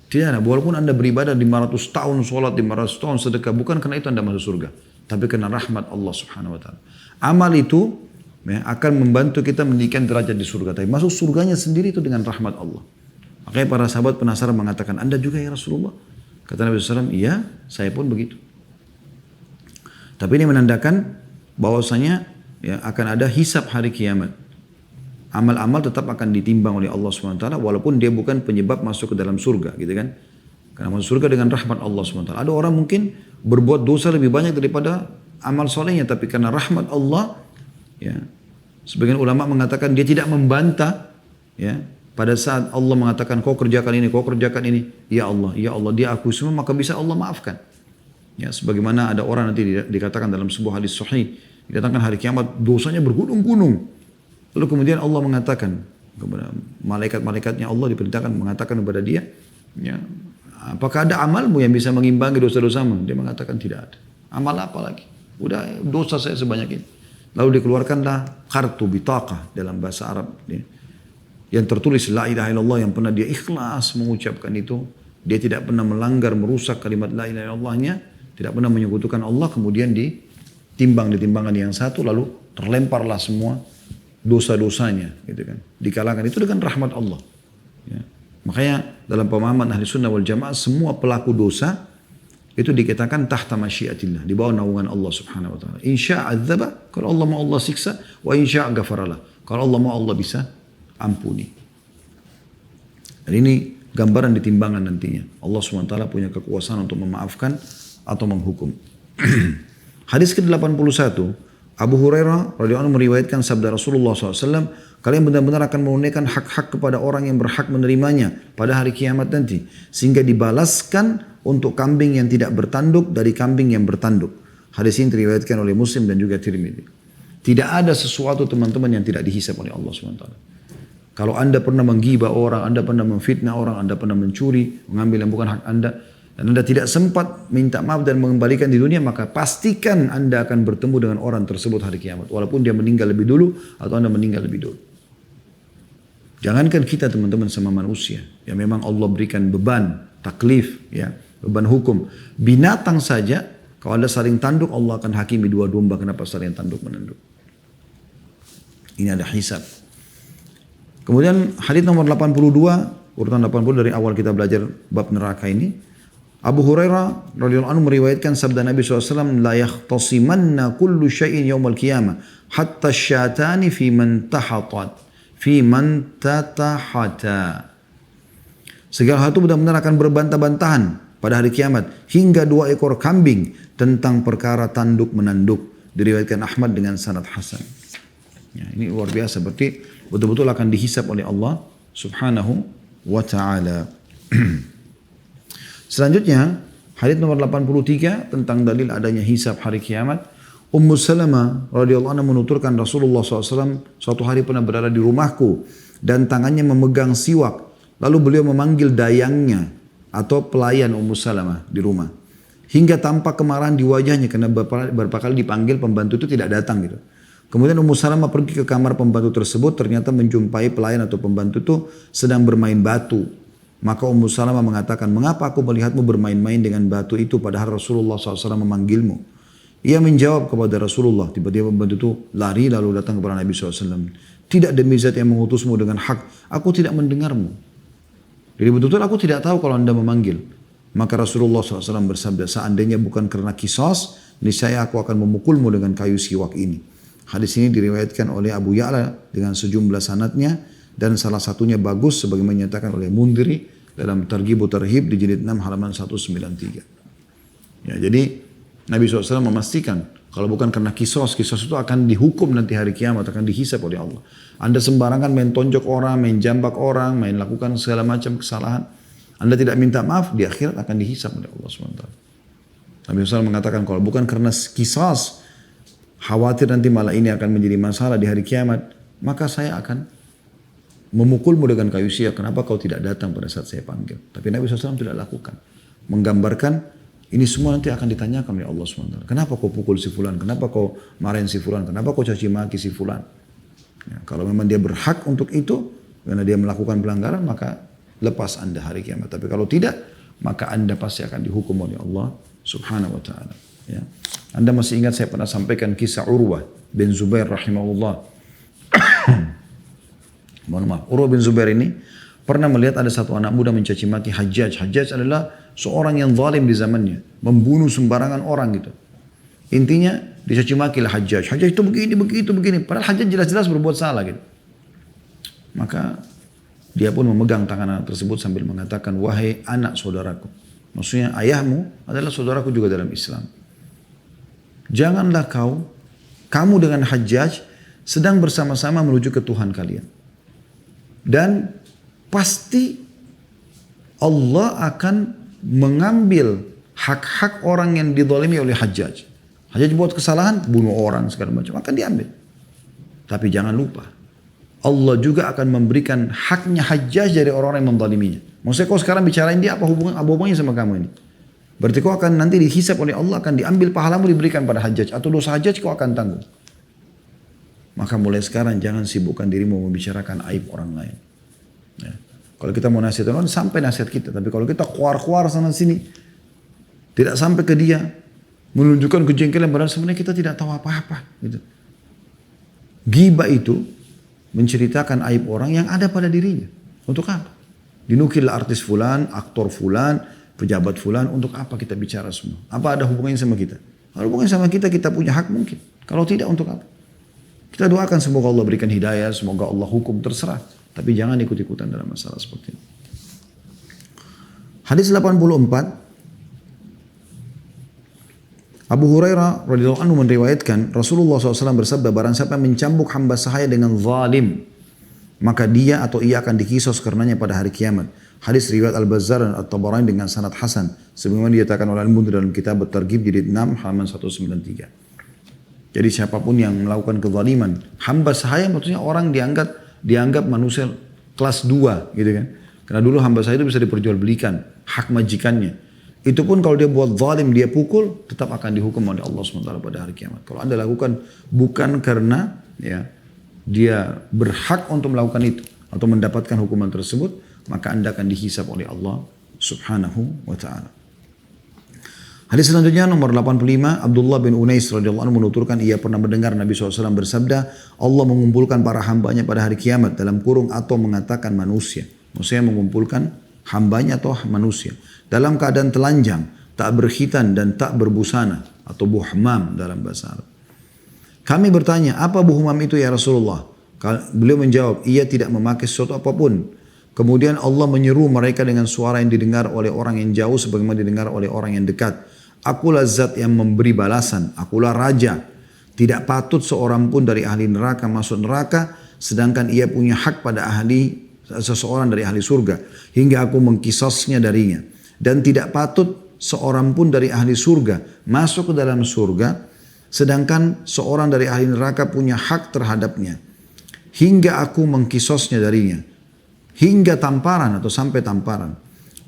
Tidak ada. Walaupun anda beribadah 500 tahun sholat, 500 tahun sedekah, bukan karena itu anda masuk surga. Tapi karena rahmat Allah Subhanahu wa taala. Amal itu ya, akan membantu kita meninggikan derajat di surga. Tapi masuk surganya sendiri itu dengan rahmat Allah. Makanya para sahabat penasaran mengatakan, Anda juga ya Rasulullah? Kata Nabi SAW, iya saya pun begitu. Tapi ini menandakan bahwasanya ya, akan ada hisab hari kiamat. Amal-amal tetap akan ditimbang oleh Allah SWT walaupun dia bukan penyebab masuk ke dalam surga. Gitu kan? Karena masuk surga dengan rahmat Allah SWT. Ada orang mungkin berbuat dosa lebih banyak daripada amal solehnya. Tapi karena rahmat Allah, ya, sebagian ulama mengatakan dia tidak membantah, ya, pada saat Allah mengatakan kau kerjakan ini, ya Allah dia akui semua maka bisa Allah maafkan. Ya, sebagaimana ada orang nanti dikatakan dalam sebuah hadis sahih, dikatakan hari kiamat dosanya bergunung-gunung. Lalu kemudian Allah mengatakan kepada malaikat-malaikatnya Allah diperintahkan mengatakan kepada dia, ya, apakah ada amalmu yang bisa mengimbangi dosa-dosamu? Dia mengatakan tidak ada. Amal apa lagi? Udah dosa saya sebanyak ini. Lalu dikeluarkanlah kartu bitaqah dalam bahasa Arab. Ya. Yang tertulis la ilaha illallah yang pernah dia ikhlas mengucapkan itu. Dia tidak pernah melanggar, merusak kalimat la ilaha illallahnya. Tidak pernah menyekutukan Allah. Kemudian ditimbang di timbangan yang satu. Lalu terlemparlah semua dosa-dosanya. Gitu kan. Dikalahkan itu dengan rahmat Allah. Ya. Makanya dalam pemahaman ahli sunnah wal jamaah semua pelaku dosa itu dikatakan tahta masyiatillah, di bawah naungan Allah Subhanahu wa taala. Insya adzaba, kalau Allah mau Allah siksa, wa insya ghafaralah. Kalau Allah mau Allah bisa ampuni. Dan ini gambaran di timbangan nantinya. Allah Subhanahu wa taala punya kekuasaan untuk memaafkan atau menghukum. Hadis ke-81, Abu Hurairah radhiyallahu anhu meriwayatkan sabda Rasulullah SAW, kalian benar-benar akan menunaikan hak-hak kepada orang yang berhak menerimanya pada hari kiamat nanti, sehingga dibalaskan untuk kambing yang tidak bertanduk dari kambing yang bertanduk. Hadis ini diriwayatkan oleh Muslim dan juga Tirmidzi. Tidak ada sesuatu teman-teman yang tidak dihisab oleh Allah SWT. Kalau Anda pernah menggibah orang, Anda pernah memfitnah orang, Anda pernah mencuri, mengambil yang bukan hak Anda, dan Anda tidak sempat minta maaf dan mengembalikan di dunia, maka pastikan Anda akan bertemu dengan orang tersebut hari kiamat. Walaupun dia meninggal lebih dulu atau Anda meninggal lebih dulu. Jangankan kita teman-teman sama manusia, yang memang Allah berikan beban, taklif, ya, beban hukum. Binatang saja, kalau ada saling tanduk, Allah akan hakimi dua domba, kenapa saling tanduk menanduk. Ini ada hisab. Kemudian hadits nomor 82, urutan 80 dari awal kita belajar bab neraka ini. Abu Hurairah radhiyallahu anhu meriwayatkan sabda Nabi SAW, la yakhtasimanna kullu syai'in yawmal qiyamah hatta syatani fi man tahatat fi man tatahata. Segala hal itu benar-benar akan berbantah-bantahan pada hari kiamat hingga 2 ekor kambing tentang perkara tanduk menanduk. Diriwayatkan Ahmad dengan sanad hasan. Ya, ini luar biasa, berarti betul-betul akan dihisab oleh Allah Subhanahu wa taala. Selanjutnya, hadits nomor 83 tentang dalil adanya hisab hari kiamat. Ummu Salamah radhiyallahu anha menuturkan Rasulullah SAW suatu hari pernah berada di rumahku dan tangannya memegang siwak. Lalu beliau memanggil dayangnya atau pelayan Ummu Salamah di rumah. Hingga tampak kemarahan di wajahnya karena beberapa kali dipanggil pembantu itu tidak datang gitu. Kemudian Ummu Salamah pergi ke kamar pembantu tersebut, ternyata menjumpai pelayan atau pembantu itu sedang bermain batu. Maka Ummu Salamah mengatakan, mengapa aku melihatmu bermain-main dengan batu itu padahal Rasulullah SAW memanggilmu? Ia menjawab kepada Rasulullah, tiba-tiba pembantu itu lari lalu datang kepada Nabi SAW. Tidak demi zat yang mengutusmu dengan hak, aku tidak mendengarmu. Jadi betul-betul aku tidak tahu kalau anda memanggil. Maka Rasulullah SAW bersabda, seandainya bukan karena kisos, niscaya aku akan memukulmu dengan kayu siwak ini. Hadis ini diriwayatkan oleh Abu Ya'la dengan sejumlah sanadnya, dan salah satunya bagus sebagaimana dinyatakan oleh Mundhiri dalam Targhib Tarhib di jilid 6 halaman 193. Ya, jadi Nabi SAW memastikan kalau bukan karena kisos itu akan dihukum nanti hari kiamat, akan dihisab oleh Allah. Anda sembarangan main tonjok orang, main jambak orang, main lakukan segala macam kesalahan, Anda tidak minta maaf, di akhirat akan dihisab oleh Allah SWT. Nabi SAW mengatakan kalau bukan karena kisos, khawatir nanti malah ini akan menjadi masalah di hari kiamat, maka saya akan memukulmu dengan kayu siap. Kenapa kau tidak datang pada saat saya panggil? Tapi Nabi SAW tidak lakukan. Menggambarkan ini semua nanti akan ditanyakan oleh Allah SWT. Kenapa kau pukul si fulan? Kenapa kau marahin si fulan? Kenapa kau caci maki si fulan? Ya, kalau memang dia berhak untuk itu, karena dia melakukan pelanggaran, maka lepas anda hari kiamat. Tapi kalau tidak, maka anda pasti akan dihukum oleh Allah Subhanahu wa ta'ala. Ya. Anda masih ingat saya pernah sampaikan kisah Urwah bin Zubair rahimahullah. Mohon maaf, Urwah bin Zubair ini pernah melihat ada satu anak muda mencaci maki Hajjaj. Hajjaj adalah seorang yang zalim di zamannya, membunuh sembarangan orang gitu. Intinya dicaci maki lah Hajjaj. Hajjaj itu begini. Padahal Hajjaj jelas-jelas berbuat salah gitu. Maka dia pun memegang tangan anak tersebut sambil mengatakan, wahai anak saudaraku. Maksudnya ayahmu adalah saudaraku juga dalam Islam. Janganlah kamu dengan Hajjaj sedang bersama-sama menuju ke Tuhan kalian. Dan pasti Allah akan mengambil hak-hak orang yang dizalimi oleh Hajjaj. Hajjaj buat kesalahan, bunuh orang segala macam, akan diambil. Tapi jangan lupa, Allah juga akan memberikan haknya Hajjaj dari orang-orang yang menzaliminya. Maksudnya kau sekarang bicarain dia, apa hubungannya sama kamu ini? Berarti kau akan nanti dihisab oleh Allah, akan diambil pahalamu diberikan pada Hajjaj, atau dosa Hajjaj kau akan tanggung. Maka mulai sekarang jangan sibukkan dirimu membicarakan aib orang lain. Ya. Kalau kita mau nasihat orang, sampai nasihat kita. Tapi kalau kita keluar sana sini, tidak sampai ke dia, menunjukkan kejengkelan, padahal sebenarnya kita tidak tahu apa-apa. Gitu. Ghibah itu menceritakan aib orang yang ada pada dirinya. Untuk apa? Dinukil artis fulan, aktor fulan, pejabat fulan, untuk apa kita bicara semua? Apa ada hubungannya sama kita? Kalau hubungannya sama kita, kita punya hak mungkin. Kalau tidak, untuk apa? Kita doakan semoga Allah berikan hidayah, semoga Allah hukum, terserah. Tapi jangan ikut-ikutan dalam masalah seperti ini. Hadis 84. Abu Hurairah radhiyallahu anhu meriwayatkan Rasulullah SAW bersabda, barang siapa mencambuk hamba sahaya dengan zalim, maka dia atau ia akan dikisos karenanya pada hari kiamat. Hadis riwayat Al-Bazzar dan At-Tabarani dengan sanad hasan, sebagaimana dinyatakan oleh Al-Mundhir dalam kitab At-Targhib jilid 6 halaman 193. Jadi siapapun yang melakukan kezaliman, hamba sahaya maksudnya orang dianggap manusia kelas 2 gitu kan. Karena dulu hamba sahaya itu bisa diperjualbelikan, hak majikannya. Itu pun kalau dia buat zalim, dia pukul, tetap akan dihukum oleh Allah SWT pada hari kiamat. Kalau Anda lakukan bukan karena ya dia berhak untuk melakukan itu atau mendapatkan hukuman tersebut, maka Anda akan dihisab oleh Allah Subhanahu wa taala. Hadis selanjutnya nomor 85, Abdullah bin Unais radhiyallahu anhu menuturkan ia pernah mendengar Nabi SAW bersabda, Allah mengumpulkan para hambanya pada hari kiamat dalam kurung atau mengatakan manusia. Maksudnya mengumpulkan hambanya atau manusia dalam keadaan telanjang, tak berkhitan dan tak berbusana, atau buhmam dalam bahasa Arab. Kami bertanya, apa buhmam itu ya Rasulullah? Beliau menjawab, ia tidak memakai sesuatu apapun. Kemudian Allah menyeru mereka dengan suara yang didengar oleh orang yang jauh sebagaimana didengar oleh orang yang dekat. Akulah zat yang memberi balasan, akulah raja. Tidak patut seorang pun dari ahli neraka masuk neraka, sedangkan ia punya hak pada seseorang dari ahli surga, hingga aku mengkisasnya darinya. Dan tidak patut seorang pun dari ahli surga masuk ke dalam surga, sedangkan seorang dari ahli neraka punya hak terhadapnya, hingga aku mengkisasnya darinya. Hingga tamparan atau sampai tamparan.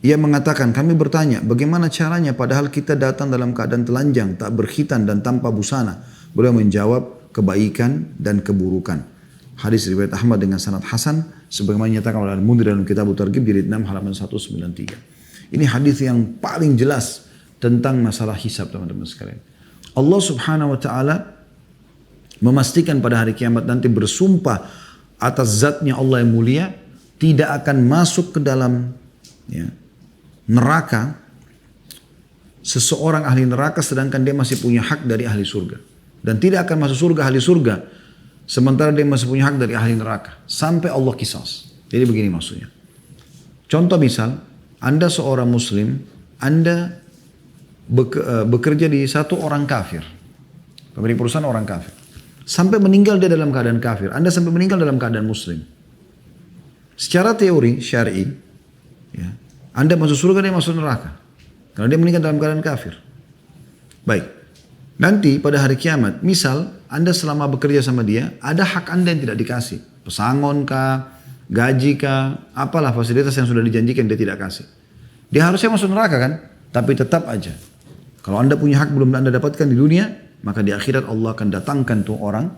Ia mengatakan, kami bertanya, bagaimana caranya padahal kita datang dalam keadaan telanjang, tak berkhitan dan tanpa busana. Beliau menjawab, kebaikan dan keburukan. Hadis riwayat Ahmad dengan sanad hasan, sebagaimana dinyatakan oleh Al-Mundhir dalam kitab At-Targhib jilid 6 halaman 193. Ini hadis yang paling jelas tentang masalah hisab, teman-teman sekalian. Allah Subhanahu wa taala memastikan pada hari kiamat nanti bersumpah atas zatnya Allah yang mulia, tidak akan masuk ke dalam neraka seseorang ahli neraka sedangkan dia masih punya hak dari ahli surga. Dan tidak akan masuk surga ahli surga sementara dia masih punya hak dari ahli neraka sampai Allah qisas. Jadi begini maksudnya. Contoh misal, Anda seorang muslim, Anda bekerja di satu orang kafir. Pemilik perusahaan orang kafir. Sampai meninggal dia dalam keadaan kafir. Anda sampai meninggal dalam keadaan muslim. Secara teori syar'i, ya, Anda masuk surga, dia masuk neraka. Karena dia meninggal dalam keadaan kafir. Baik. Nanti pada hari kiamat, misal Anda selama bekerja sama dia, ada hak Anda yang tidak dikasih. Pesangon kah, gaji kah, apalah fasilitas yang sudah dijanjikan dia tidak kasih. Dia harusnya masuk neraka kan? Tapi tetap aja. Kalau Anda punya hak belum Anda dapatkan di dunia, maka di akhirat Allah akan datangkan tuh orang,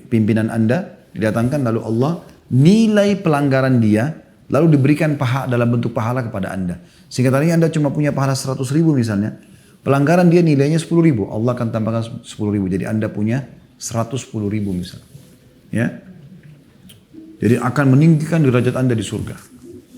pimpinan Anda, didatangkan lalu Allah nilai pelanggaran dia, lalu diberikan dalam bentuk pahala kepada Anda. Sehingga tadinya Anda cuma punya pahala 100 ribu misalnya, pelanggaran dia nilainya 10 ribu, Allah akan tambahkan 10 ribu. Jadi Anda punya 110 ribu misalnya. Ya. Jadi akan meninggikan derajat Anda di surga.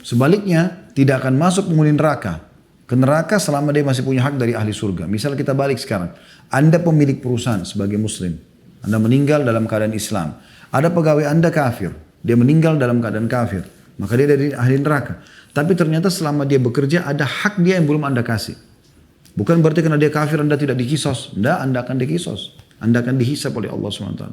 Sebaliknya, tidak akan masuk penghuni neraka ke neraka selama dia masih punya hak dari ahli surga. Misal kita balik sekarang, Anda pemilik perusahaan sebagai muslim, Anda meninggal dalam keadaan Islam. Ada pegawai Anda kafir, dia meninggal dalam keadaan kafir, maka dia dari ahli neraka. Tapi ternyata selama dia bekerja ada hak dia yang belum Anda kasih. Bukan berarti karena dia kafir Anda tidak dikisos. Tidak, Anda akan dikisos. Anda akan dihisab oleh Allah SWT.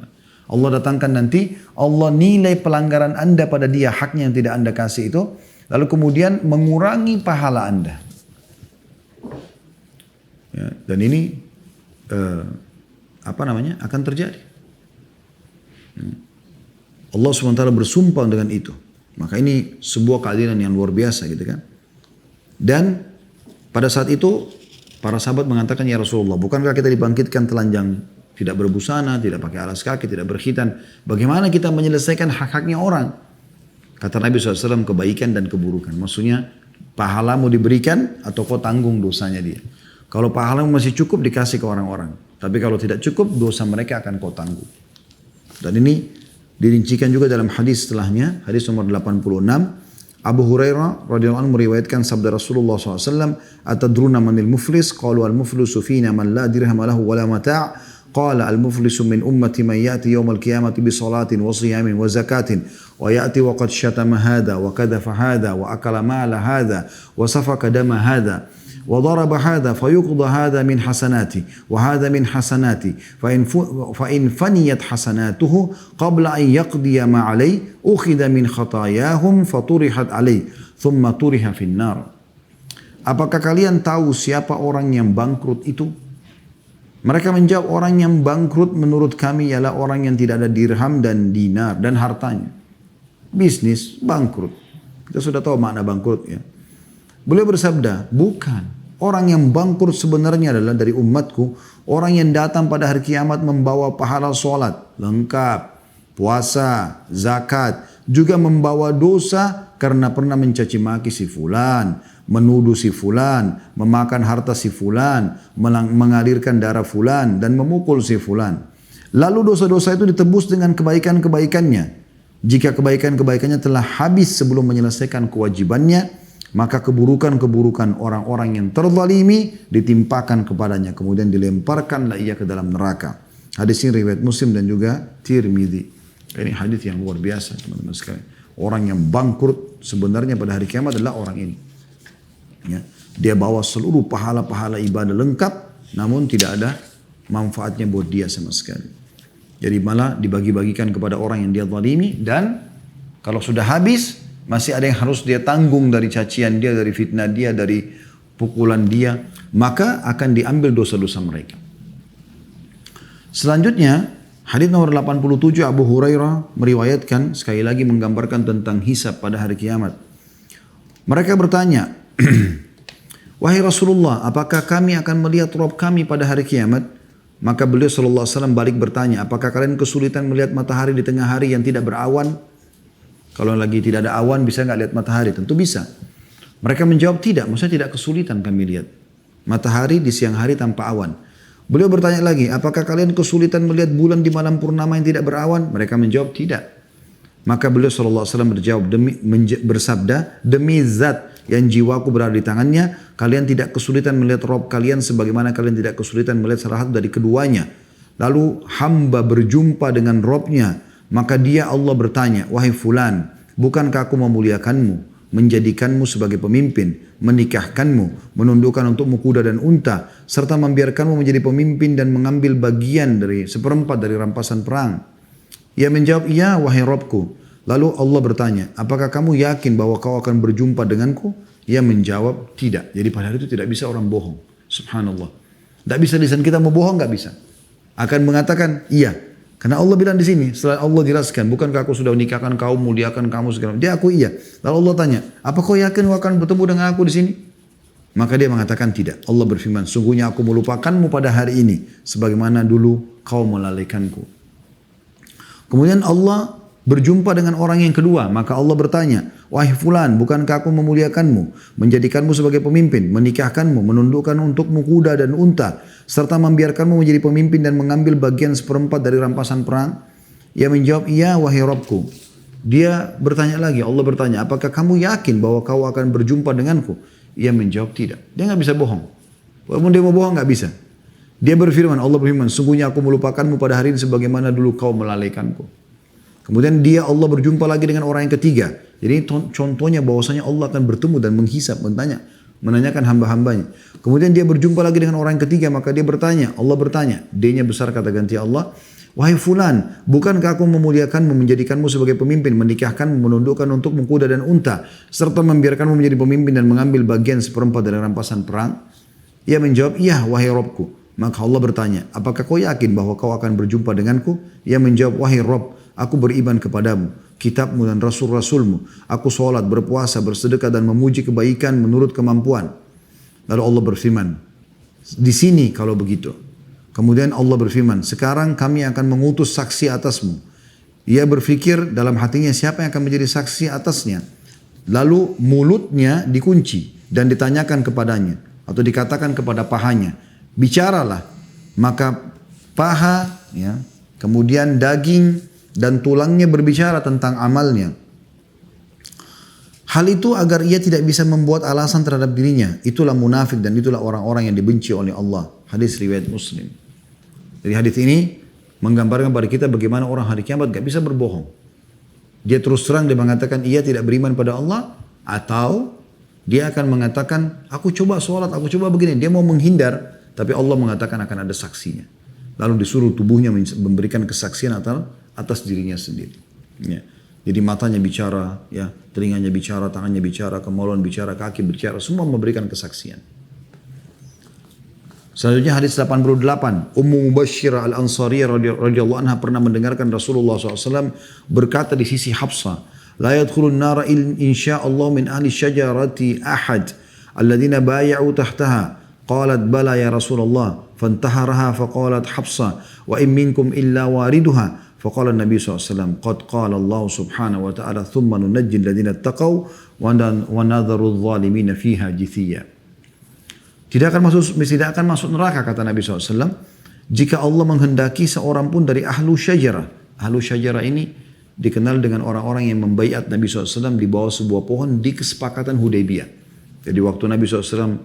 Allah datangkan nanti, Allah nilai pelanggaran Anda pada dia, haknya yang tidak Anda kasih itu, lalu kemudian mengurangi pahala Anda. Ya, dan ini akan terjadi. Allah SWT bersumpah dengan itu. Maka ini sebuah keadilan yang luar biasa gitu kan. Dan pada saat itu para sahabat mengatakan, ya Rasulullah, bukankah kita dibangkitkan telanjang, tidak berbusana, tidak pakai alas kaki, tidak berkhitan. Bagaimana kita menyelesaikan hak-haknya orang? Kata Nabi SAW, kebaikan dan keburukan. Maksudnya pahalamu diberikan atau kau tanggung dosanya dia. Kalau pahalamu masih cukup dikasih ke orang-orang. Tapi kalau tidak cukup, dosa mereka akan kau tanggung. Dan ini dirincikan juga dalam hadis setelahnya, hadis nomor 86. Abu Hurairah radhiyallahu anhu meriwayatkan sabda Rasulullah SAW, atadruna manil muflis? Qalu al-muflisu fina man la dirham lahu wa la mata'. Qala al-muflisu min ummati man ya'ti yawm al-qiyamati bi salatin wa siyamin wa zakatin wa ya'ti wa qad syatama hadha wa kadhafa hadha wa akala mala hadha wa safaka dama hadha وضرب هذا فيقضى هذا من حسناتي وهذا من حسناتي فإن فنيت حسناته قبل أن يقضي ما عليه أخذ من خطاياهم فطرحت عليه ثم طرح في النار. Apakah kalian tahu siapa orang yang bangkrut itu? Mereka menjawab, orang yang bangkrut menurut kami ialah orang yang tidak ada dirham dan dinar dan hartanya. Bisnis bangkrut. Kita sudah tahu makna bangkrut ya. Beliau bersabda, bukan. Orang yang bangkrut sebenarnya adalah dari umatku, orang yang datang pada hari kiamat membawa pahala sholat, lengkap, puasa, zakat, juga membawa dosa karena pernah mencaci maki si fulan, menuduh si fulan, memakan harta si fulan, mengalirkan darah fulan, dan memukul si fulan. Lalu dosa-dosa itu ditebus dengan kebaikan-kebaikannya. Jika kebaikan-kebaikannya telah habis sebelum menyelesaikan kewajibannya, maka keburukan-keburukan orang-orang yang terzalimi ditimpakan kepadanya. Kemudian dilemparkanlah ia ke dalam neraka. Hadis ini riwayat Muslim dan juga Tirmidzi. Ini hadis yang luar biasa teman-teman sekalian. Orang yang bangkrut sebenarnya pada hari kiamat adalah orang ini. Ya. Dia bawa seluruh pahala-pahala ibadah lengkap, namun tidak ada manfaatnya buat dia sama sekali. Jadi malah dibagi-bagikan kepada orang yang dia zalimi, dan kalau sudah habis, masih ada yang harus dia tanggung dari cacian dia, dari fitnah dia, dari pukulan dia. Maka akan diambil dosa-dosa mereka. Selanjutnya, hadis nomor 87 Abu Hurairah meriwayatkan, sekali lagi menggambarkan tentang hisab pada hari kiamat. Mereka bertanya, wahai Rasulullah, apakah kami akan melihat Rabb kami pada hari kiamat? Maka beliau SAW balik bertanya, apakah kalian kesulitan melihat matahari di tengah hari yang tidak berawan? Kalau lagi tidak ada awan, bisa nggak lihat matahari? Tentu bisa. Mereka menjawab tidak, maksudnya tidak kesulitan kami lihat matahari di siang hari tanpa awan. Beliau bertanya lagi, apakah kalian kesulitan melihat bulan di malam purnama yang tidak berawan? Mereka menjawab tidak. Maka beliau SAW berjawab, bersabda, demi zat yang jiwaku berada di tangannya, kalian tidak kesulitan melihat Rabb kalian sebagaimana kalian tidak kesulitan melihat salah satu dari keduanya. Lalu hamba berjumpa dengan Rabbnya. Maka dia Allah bertanya, wahai fulan, bukankah aku memuliakanmu, menjadikanmu sebagai pemimpin, menikahkanmu, menundukkan untukmu kuda dan unta, serta membiarkanmu menjadi pemimpin dan mengambil bagian dari 1/4 dari rampasan perang? Ia menjawab, iya wahai Rabbku. Lalu Allah bertanya, apakah kamu yakin bahwa kau akan berjumpa denganku? Ia menjawab, tidak. Jadi pada hari itu tidak bisa orang bohong. Subhanallah. Tidak bisa lisan kita mau bohong, nggak bisa. Akan mengatakan, iya. Karena Allah bilang di sini, setelah Allah jelaskan, bukankah aku sudah menikahkan kau, muliakan kamu segala macam. Dia aku iya. Lalu Allah tanya, apa kau yakin kau akan bertemu dengan aku di sini? Maka dia mengatakan tidak. Allah berfirman, sungguhnya aku melupakanmu pada hari ini, sebagaimana dulu kau melalaikanku. Kemudian Allah berjumpa dengan orang yang kedua, maka Allah bertanya, wahai fulan, bukankah aku memuliakanmu, menjadikanmu sebagai pemimpin, menikahkanmu, menundukkan untukmu kuda dan unta, serta membiarkanmu menjadi pemimpin dan mengambil bagian 1/4 dari rampasan perang? Ia menjawab, iya wahai Rabbku. Dia bertanya lagi, Allah bertanya, apakah kamu yakin bahwa kau akan berjumpa denganku? Ia menjawab tidak. Dia nggak bisa bohong. Walaupun dia mau bohong nggak bisa. Dia berfirman, Allah berfirman, sungguhnya aku melupakanmu pada hari ini sebagaimana dulu kau melalaikanku. Kemudian Allah berjumpa lagi dengan orang yang ketiga. Jadi contohnya bahwasanya Allah akan bertemu dan menghisap, menanyakan hamba-hambanya. Kemudian dia berjumpa lagi dengan orang yang ketiga, maka dia bertanya, Allah bertanya, D-nya besar kata ganti Allah, wahai fulan, bukankah aku memuliakanmu, menjadikanmu sebagai pemimpin, menikahkanmu, menundukkan untukmu kuda dan unta, serta membiarkanmu menjadi pemimpin dan mengambil bagian 1/4 dari rampasan perang? Ia menjawab, iya wahai Rabbku. Maka Allah bertanya, apakah kau yakin bahwa kau akan berjumpa denganku? Ia menjawab, wahai Rabb, aku beriman kepadamu, kitabmu dan rasul-rasulmu. Aku sholat, berpuasa, bersedekah dan memuji kebaikan menurut kemampuan. Lalu Allah berfirman, di sini kalau begitu. Kemudian Allah berfirman, sekarang kami akan mengutus saksi atasmu. Ia berfikir dalam hatinya, siapa yang akan menjadi saksi atasnya? Lalu mulutnya dikunci dan ditanyakan kepadanya, atau dikatakan kepada pahanya, bicaralah. Maka paha, ya, kemudian daging dan tulangnya berbicara tentang amalnya. Hal itu agar ia tidak bisa membuat alasan terhadap dirinya. Itulah munafik dan itulah orang-orang yang dibenci oleh Allah. Hadis riwayat Muslim. Jadi hadis ini menggambarkan pada kita bagaimana orang hari kiamat gak bisa berbohong. Dia terus terang dia mengatakan ia tidak beriman pada Allah, atau dia akan mengatakan, aku coba sholat, aku coba begini. Dia mau menghindar, tapi Allah mengatakan akan ada saksinya. Lalu disuruh tubuhnya memberikan kesaksian atas dirinya sendiri. Ya. Jadi matanya bicara, ya, telinganya bicara, tangannya bicara, kemaluan bicara, kaki bicara, semua memberikan kesaksian. Selanjutnya hadis 88, Ummu Mubashshirah Al-Ansariyah radhiyallahu anha pernah mendengarkan Rasulullah SAW berkata di sisi Hafsah, la yadkhulun nara insyaallah min ahli syajarati ahad alladhina bay'u tahtaha. Qalat bala ya Rasulullah, fantaharaha faqalat Hafsah, wa in minkum illa wariduha. فقال النبي صلى الله عليه وسلم قد قال الله سبحانه وتعالى ثم ننجي الذين اتقوا ونذر الظالمين فيها جثيا. Tidak akan masuk neraka kata Nabi SAW jika Allah menghendaki seorang pun dari ahlu syajarah. Ahlu syajarah ini dikenal dengan orang-orang yang membaiat Nabi SAW di bawah sebuah pohon di kesepakatan Hudaybiyah. Jadi waktu Nabi SAW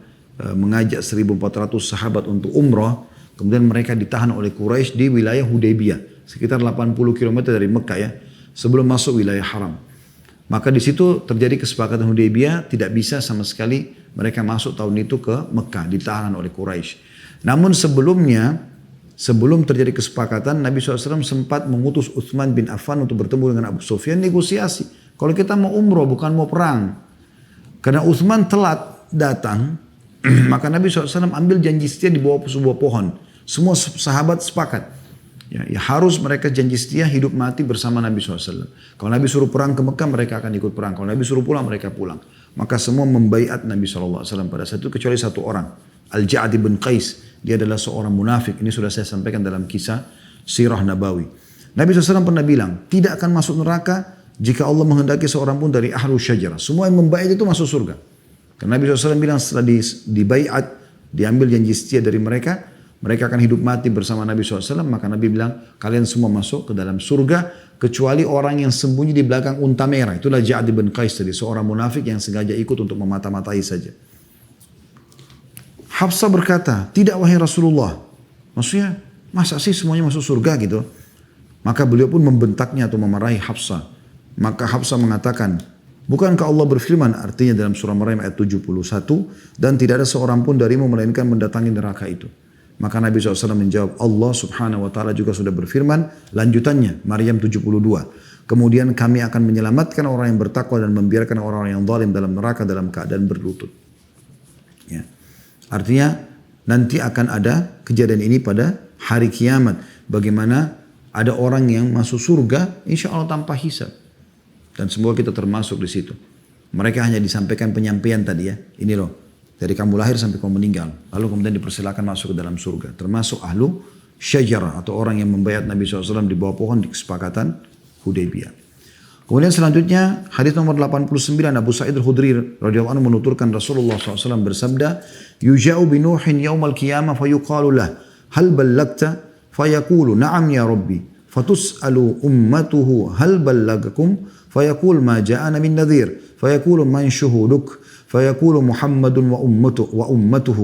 mengajak 1.400 sahabat untuk umrah, kemudian mereka ditahan oleh Quraisy di wilayah Hudaybiyah. Sekitar 80 km dari Mekah ya, sebelum masuk wilayah haram. Maka di situ terjadi kesepakatan Hudaybiyah, tidak bisa sama sekali mereka masuk tahun itu ke Mekah, ditahan oleh Quraisy. Namun sebelum terjadi kesepakatan, Nabi SAW sempat mengutus Utsman bin Affan untuk bertemu dengan Abu Sufyan, negosiasi. Kalau kita mau umroh bukan mau perang. Karena Utsman telat datang, maka Nabi SAW ambil janji setia di bawah sebuah pohon. Semua sahabat sepakat. Ya, harus mereka janji setia hidup mati bersama Nabi SAW. Kalau Nabi suruh perang ke Mekah, mereka akan ikut perang. Kalau Nabi suruh pulang, mereka pulang. Maka semua membaiat Nabi SAW pada saat itu, kecuali satu orang. Al-Ja'ad bin Qais. Dia adalah seorang munafik. Ini sudah saya sampaikan dalam kisah Sirah Nabawi. Nabi SAW pernah bilang, tidak akan masuk neraka jika Allah menghendaki seorang pun dari ahlu syajarah. Semua yang membaiat itu masuk surga. Karena Nabi SAW bilang setelah dibaiat, diambil janji setia dari mereka, mereka akan hidup mati bersama Nabi SAW. Maka Nabi bilang, kalian semua masuk ke dalam surga, kecuali orang yang sembunyi di belakang unta merah. Itulah Ja'ad bin Qais tadi, seorang munafik yang sengaja ikut untuk memata-matai saja. Hafsah berkata, tidak wahai Rasulullah. Maksudnya, masa sih semuanya masuk surga gitu? Maka beliau pun membentaknya atau memarahi Hafsah. Maka Hafsah mengatakan, bukankah Allah berfirman, artinya dalam surah Maryam ayat 71, dan tidak ada seorang pun darimu melainkan mendatangi neraka itu. Maka Nabi SAW menjawab, Allah subhanahu wa ta'ala juga sudah berfirman, lanjutannya, Maryam 72. Kemudian kami akan menyelamatkan orang yang bertakwa dan membiarkan orang-orang yang zalim dalam neraka dalam keadaan berlutut. Ya. Artinya, nanti akan ada kejadian ini pada hari kiamat. Bagaimana ada orang yang masuk surga, insya Allah tanpa hisab. Dan semoga kita termasuk di situ. Mereka hanya disampaikan penyampaian tadi ya, ini loh. Dari kamu lahir sampai kamu meninggal. Lalu kemudian dipersilakan masuk ke dalam surga. Termasuk ahlu syajarah atau orang yang membayat Nabi SAW di bawah pohon di kesepakatan Hudaybiyah. Kemudian selanjutnya hadis nomor 89 Abu Sa'id Al-Khudri radhiyallahu anhu menuturkan Rasulullah SAW bersabda, Yuja'u binuhin yawmal qiyamah fayuqalu lah, hal ballagta? Fayaqulu na'am ya Rabbi. Fatus'alu ummatuhu hal ballagakum? Fayaqul ma ja'ana min nadhir. Fayaqulu man syuhuduk? فيقول محمد وأمته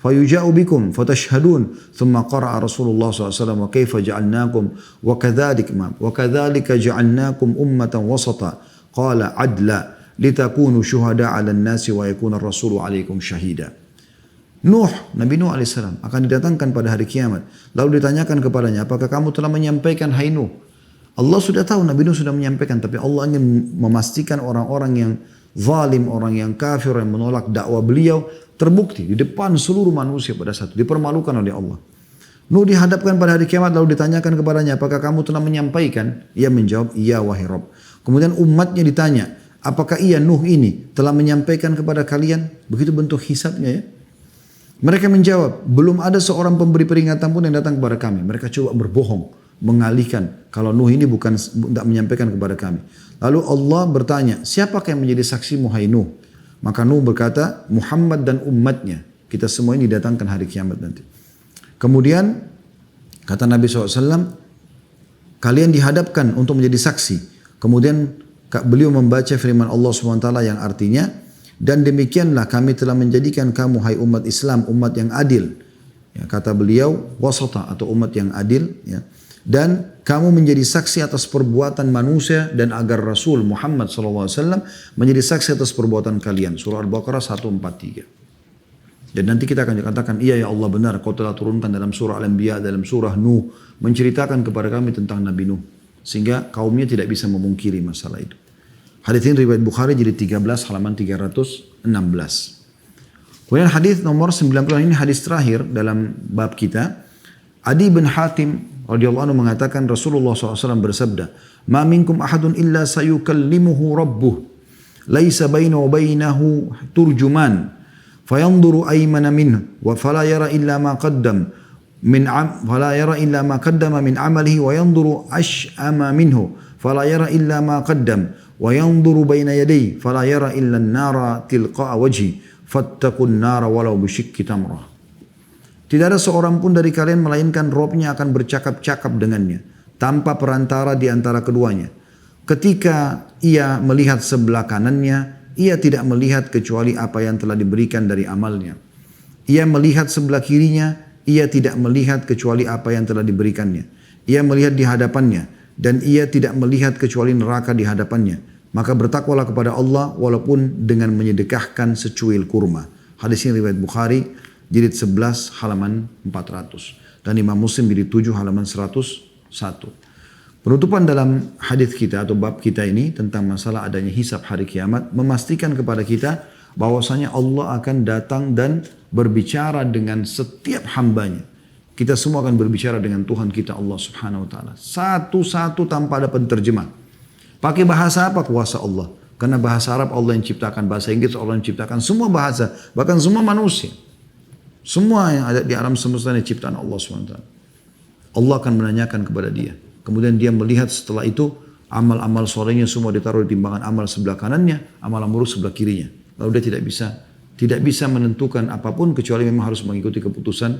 فيجاء بكم فتشهدون ثم قرأ رسول الله صلى الله عليه وسلم وكيف جعلناكم وكذلك جعلناكم أمة وسطا قال عدلا لتكونوا شهداء على الناس ويكون الرسول عليكم شهيدا. Nabi Nuh alaihissalam akan didatangkan pada hari kiamat. Lalu ditanyakan kepadanya, apakah kamu telah menyampaikan hai Nuh? Allah sudah tahu Nabi Nuh sudah menyampaikan, tapi Allah ingin memastikan orang-orang yang zalim, orang yang kafir, yang menolak dakwah beliau terbukti di depan seluruh manusia pada saat itu, dipermalukan oleh Allah. Nuh dihadapkan pada hari kiamat lalu ditanyakan kepadanya, apakah kamu telah menyampaikan? Ia menjawab, iya wahai Rabb. Kemudian umatnya ditanya, apakah ia Nuh ini telah menyampaikan kepada kalian? Begitu bentuk hisabnya ya. Mereka menjawab, belum ada seorang pemberi peringatan pun yang datang kepada kami. Mereka coba berbohong, mengalihkan kalau Nuh ini tidak menyampaikan kepada kami. Lalu Allah bertanya, siapakah yang menjadi saksimu hai Nuh? Maka Nuh berkata, Muhammad dan umatnya. Kita semua ini datangkan hari kiamat nanti. Kemudian kata Nabi SAW, kalian dihadapkan untuk menjadi saksi. Kemudian beliau membaca firman Allah SWT yang artinya, dan demikianlah kami telah menjadikan kamu hai umat Islam, umat yang adil. Ya, kata beliau, wasata atau umat yang adil. Ya. Dan kamu menjadi saksi atas perbuatan manusia dan agar Rasul Muhammad SAW menjadi saksi atas perbuatan kalian. Surah Al-Baqarah 143. Dan nanti kita akan dikatakan, iya ya Allah benar, kau telah turunkan dalam surah Al-Anbiya, dalam surah Nuh, menceritakan kepada kami tentang Nabi Nuh. Sehingga kaumnya tidak bisa memungkiri masalah itu. Hadis ini riwayat Bukhari jadi 13 halaman 316. Kemudian hadis nomor 90 ini hadis terakhir dalam bab kita. Adi bin Hatim radhiyallahu anhu mengatakan Rasulullah SAW bersabda, "Ma minkum ahadun illa sayukallimuhu rabbuh, laisa bainahu wa bainahu turjuman, fayanzuru aymana minhu wa fala yara illa ma qaddam fala yara illa ma qaddama min amalihi wa yanzuru ash'ama minhu fala yara illa ma qaddam wa yanzuru baina yadayhi fala yara illa an-nara tilqa'a wajhi fattaqun nara walau bisyikki tamrah." Tidak ada seorang pun dari kalian melainkan Robnya akan bercakap-cakap dengannya tanpa perantara di antara keduanya. Ketika ia melihat sebelah kanannya, ia tidak melihat kecuali apa yang telah diberikan dari amalnya. Ia melihat sebelah kirinya, ia tidak melihat kecuali apa yang telah diberikannya. Ia melihat di hadapannya, dan ia tidak melihat kecuali neraka di hadapannya. Maka bertakwalah kepada Allah walaupun dengan menyedekahkan secuil kurma. Hadis ini riwayat Bukhari, jilid 11 halaman 400. Dan Imam Muslim jilid 7 halaman 101. Penutupan dalam hadis kita atau bab kita ini tentang masalah adanya hisab hari kiamat memastikan kepada kita bahwasanya Allah akan datang dan berbicara dengan setiap hambanya. Kita semua akan berbicara dengan Tuhan kita Allah Subhanahu wa taala. Satu-satu tanpa ada penterjemah. Pakai bahasa apa? Kuasa Allah. Karena bahasa Arab Allah yang ciptakan, bahasa Inggris Allah yang ciptakan, semua bahasa, bahkan semua manusia. Semua yang ada di alam semesta ini ciptaan Allah SWT. Allah akan menanyakan kepada dia. Kemudian dia melihat setelah itu amal-amal solehnya semua ditaruh di timbangan amal sebelah kanannya, amal buruk sebelah kirinya. Lalu dia tidak bisa menentukan apapun kecuali memang harus mengikuti keputusan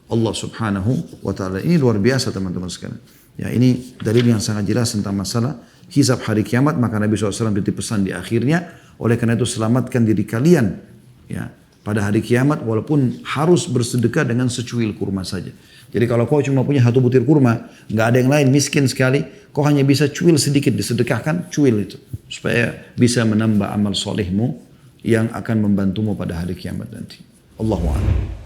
Allah Subhanahu wa taala. Ini luar biasa teman-teman sekalian. Ya, ini dalil yang sangat jelas tentang masalah hisab hari kiamat. Maka Nabi SAW titip pesan di akhirnya, oleh karena itu selamatkan diri kalian ya pada hari kiamat walaupun harus bersedekah dengan secuil kurma saja. Jadi kalau kau cuma punya satu butir kurma, nggak ada yang lain, miskin sekali, kau hanya bisa cuil sedikit, disedekahkan, cuil itu. Supaya bisa menambah amal solehmu yang akan membantumu pada hari kiamat nanti. Allahu a'lam.